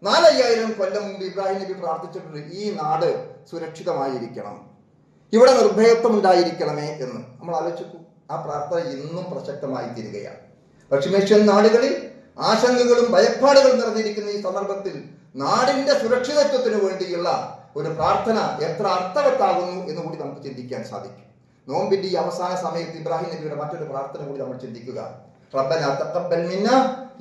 4000 കൊല്ലം മുമ്പ് ഇബ്രാഹിം നബി പ്രാർത്ഥിച്ചിട്ടുണ്ട്, ഈ നാട് സുരക്ഷിതമായിരിക്കണം, ഇവിടെ നിർഭയത്വം ഉണ്ടായിരിക്കണമേ എന്ന്. നമ്മൾ ആലോചിച്ചു. ആ പ്രാർത്ഥന ഇന്നും പ്രസക്തമായി തീരുകയാണ്. പശ്ചിമേഷ്യൻ നാടുകളിൽ ആശങ്കകളും ഭയപ്പാടുകളും നിറഞ്ഞിരിക്കുന്ന ഈ സന്ദർഭത്തിൽ നാടിന്റെ സുരക്ഷിതത്വത്തിന് വേണ്ടിയുള്ള ഒരു പ്രാർത്ഥന എത്ര അർത്ഥവത്താകുന്നു എന്ന് കൂടി നമുക്ക് ചിന്തിക്കാൻ സാധിക്കും. നോമ്പിന്റെ ഈ അവസാന സമയത്ത് ഇബ്രാഹിം നബിയുടെ മറ്റൊരു പ്രാർത്ഥന കൂടി നമ്മൾ ചിന്തിക്കുക. റബ്ബനാ തഖബ്ബൽ മിന്നാ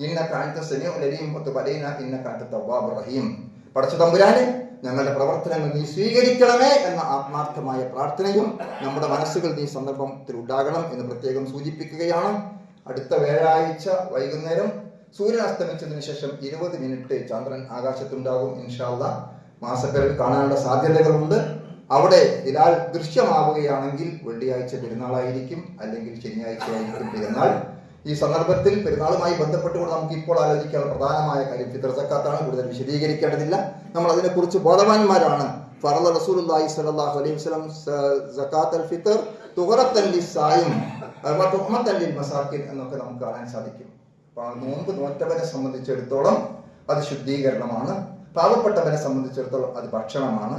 ഇന്നക അൻത സമീഉൽ അലീം വതുബ് അലൈനാ ഇന്നക അൻത തവ്വാബുർ റഹീം. പടച്ച തമ്പുരാനെ, ഞങ്ങളുടെ പ്രവർത്തനങ്ങൾ നീ സ്വീകരിക്കണമേ എന്ന ആത്മാർത്ഥമായ പ്രാർത്ഥനയും നമ്മുടെ മനസ്സുകൾ ഈ സന്ദർഭത്തിൽ ഉണ്ടാകണം എന്ന് പ്രത്യേകം സൂചിപ്പിക്കുകയാണ്. അടുത്ത വ്യാഴാഴ്ച വൈകുന്നേരം സൂര്യൻ അസ്തമിച്ചതിന് ശേഷം 20 മിനിറ്റ് ചന്ദ്രൻ ആകാശത്തുണ്ടാകും. ഇൻഷാ അല്ലാഹ് മാസപ്പിറവി കാണാനുള്ള സാധ്യതകളുണ്ട്. അവിടെ ഹിലാൽ ദൃശ്യമാവുകയാണെങ്കിൽ വെള്ളിയാഴ്ച പെരുന്നാളായിരിക്കും, അല്ലെങ്കിൽ ശനിയാഴ്ചയായിരിക്കും പെരുന്നാൾ. ഈ സന്ദർഭത്തിൽ പെരുന്നാളുമായി ബന്ധപ്പെട്ടുകൊണ്ട് നമുക്ക് ഇപ്പോൾ ആലോചിക്കാനുള്ള പ്രധാനമായ കാര്യം ഫിത്ർ സക്കാത്താണ്. കൂടുതൽ വിശദീകരിക്കേണ്ടതില്ല. നമ്മൾ അതിനെക്കുറിച്ച് ബോധവാന്മാരാണ്. ഫറള റസൂലുള്ളാഹി സ്വല്ലല്ലാഹു അലൈഹി വസല്ലം സകാത്തുൽ ഫിത്ർ തുഗറത്തൻ ലിസ്സായിം വ തുഹ്മത്തൻ ലിൽ മസാകിൻ എന്നൊക്കെ നമുക്ക് കാണാൻ സാധിക്കും. നോമ്പ് നോറ്റവനെ സംബന്ധിച്ചിടത്തോളം അത് ശുദ്ധീകരണമാണ്, പാവപ്പെട്ടവനെ സംബന്ധിച്ചിടത്തോളം അത് ഭക്ഷണമാണ്.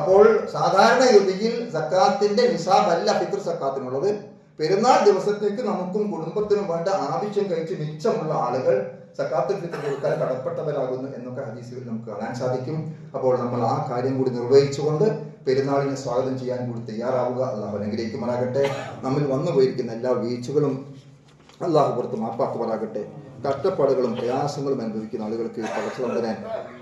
അപ്പോൾ സാധാരണഗതിയിൽ സക്കാത്തിന്റെ നിസാബല്ല ഫിത്ർ സക്കാത്തിനുള്ളത്. പെരുന്നാൾ ദിവസത്തേക്ക് നമുക്കും കുടുംബത്തിനും വേണ്ട ആവശ്യം കഴിച്ച് മിച്ചമുള്ള ആളുകൾ സക്കാത്തുൽ ഫിത്ർ കൊടുക്കാൻ കടപ്പെട്ടവരാകുന്നു എന്നൊക്കെ ഹദീസുകളിൽ നമുക്ക് കാണാൻ സാധിക്കും. അപ്പോൾ നമ്മൾ ആ കാര്യം കൂടി നിർവഹിച്ചുകൊണ്ട് പെരുന്നാളിനെ സ്വാഗതം ചെയ്യാൻ കൂടി തയ്യാറാവുക. അള്ളാഹു അനുഗ്രഹിക്കുമാറാകട്ടെ. നമ്മിൽ വന്നു പോയിരിക്കുന്ന എല്ലാ വീഴ്ചകളും അള്ളാഹു പുറത്ത് മാപ്പാക്കുമാറാകട്ടെ. കഷ്ടപ്പാടുകളും പ്രയാസങ്ങളും അനുഭവിക്കുന്ന ആളുകൾക്ക് പടച്ചതമ്പുരാൻ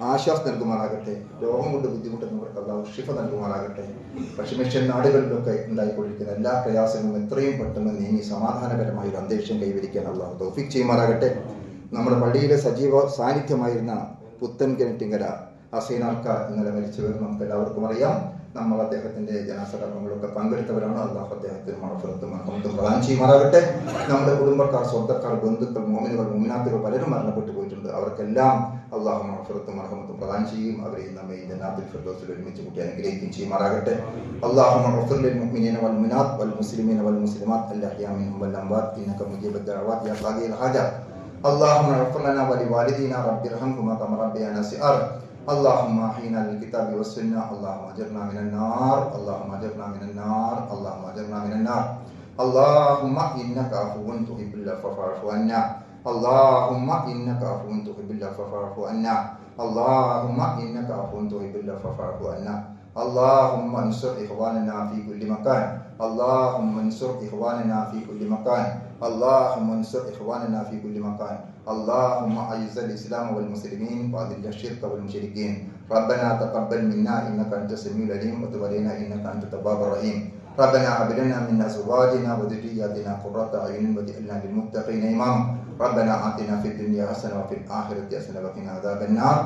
ആശ്വാസം നൽകുമാറാകട്ടെ. രോഗം കൊണ്ട് ബുദ്ധിമുട്ടുന്നവർക്ക് അള്ളാഹു ശിഫ നൽകുമാറാകട്ടെ. പശ്ചിമേഷ്യൻ നാടുകളിലൊക്കെ ഉണ്ടായിക്കൊണ്ടിരിക്കുന്ന എല്ലാ പ്രയാസങ്ങളും എത്രയും പെട്ടെന്ന് നീങ്ങി സമാധാനപരമായ ഒരു അന്തരീക്ഷം കൈവരിക്കാൻ അള്ളാഹു തൗഫീഖ് ചെയ്യുമാറാകട്ടെ. നമ്മുടെ പള്ളിയിലെ സജീവ സാന്നിധ്യമായിരുന്ന പുത്തൻ കിണറ്റിങ്കര ഹസൈനാർക്ക ഇന്നലെ മരിച്ചവർ നമുക്ക് എല്ലാവർക്കും അറിയാം. നമ്മൾ അദ്ദേഹത്തിന്റെ ജനാസ കർമ്മങ്ങളൊക്കെ പങ്കെടുത്തവരാണ്. അള്ളാഹു അദ്ദേഹത്തിന് മഹഫറത്തും റഹ്മത്തും പ്രദാനം ചെയ്യുമാറാകട്ടെ. നമ്മുടെ കുടുംബക്കാർ, സ്വന്തക്കാർ, ബന്ധുക്കൾ, മോമിനുകൾ, മോമിനാത്തുകൾ പലരും മരണപ്പെട്ടു പോയിട്ടുണ്ട്. അവർക്കെല്ലാം അള്ളാഹു മഹഫറത്തും റഹ്മത്തും പ്രദാനം ചെയ്യും. അവരെയും നമ്മെ ജന്നാത്തുൽ ഫിർദൗസിൽ ഒരുമിച്ച് കൂട്ടി അനുഗ്രഹിക്കുകയും ചെയ്യുമാറാകട്ടെ. അല്ലാഹുമ്മ ഗ്ഫിർ ലിൽ മുഅ്മിനീന വൽ മുഅ്മിനാത്ത് വൽ മുസ്ലിമീന വൽ മുസ്ലിമാത്ത് അൽ അഹ്യാ മിൻഹും വൽ അംവാത്ത് ഇന്നക മുജീബുദ് ദഅവാത്ത് യാ ഖാദിയൽ ഹാജാത്ത്. അല്ലാഹുമ്മ ഗ്ഫിർ ലനാ വലി വാലിദീനാ റബ്ബിർഹംഹുമാ കമാ റബ്ബയാനാ സിഗ്ഹാറാ. اللهم احينا للكتاب والسنه. اللهم اجرنا من النار. اللهم اجرنا من النار. اللهم اجرنا من النار. اللهم انك عفو تحب العفو فاعف عنا. اللهم انك عفو تحب العفو فاعف عنا. اللهم انك عفو تحب العفو فاعف عنا. اللهم انصر اخواننا في كل مكان. اللهم انصر اخواننا في كل مكان. اللهم انصر اخواننا في كل مكان. اللهم اعز الاسلام والمسلمين واذل الشرك والمشركين. ربنا تقبل منا انك انت السميع العليم وتب علينا انك انت التواب الرحيم. ربنا هب لنا من ازواجنا وذرياتنا قرة اعين واجعلنا للمتقين اماما. ربنا آتنا في الدنيا حسنة وفي الآخرة حسنة وقنا عذاب النار.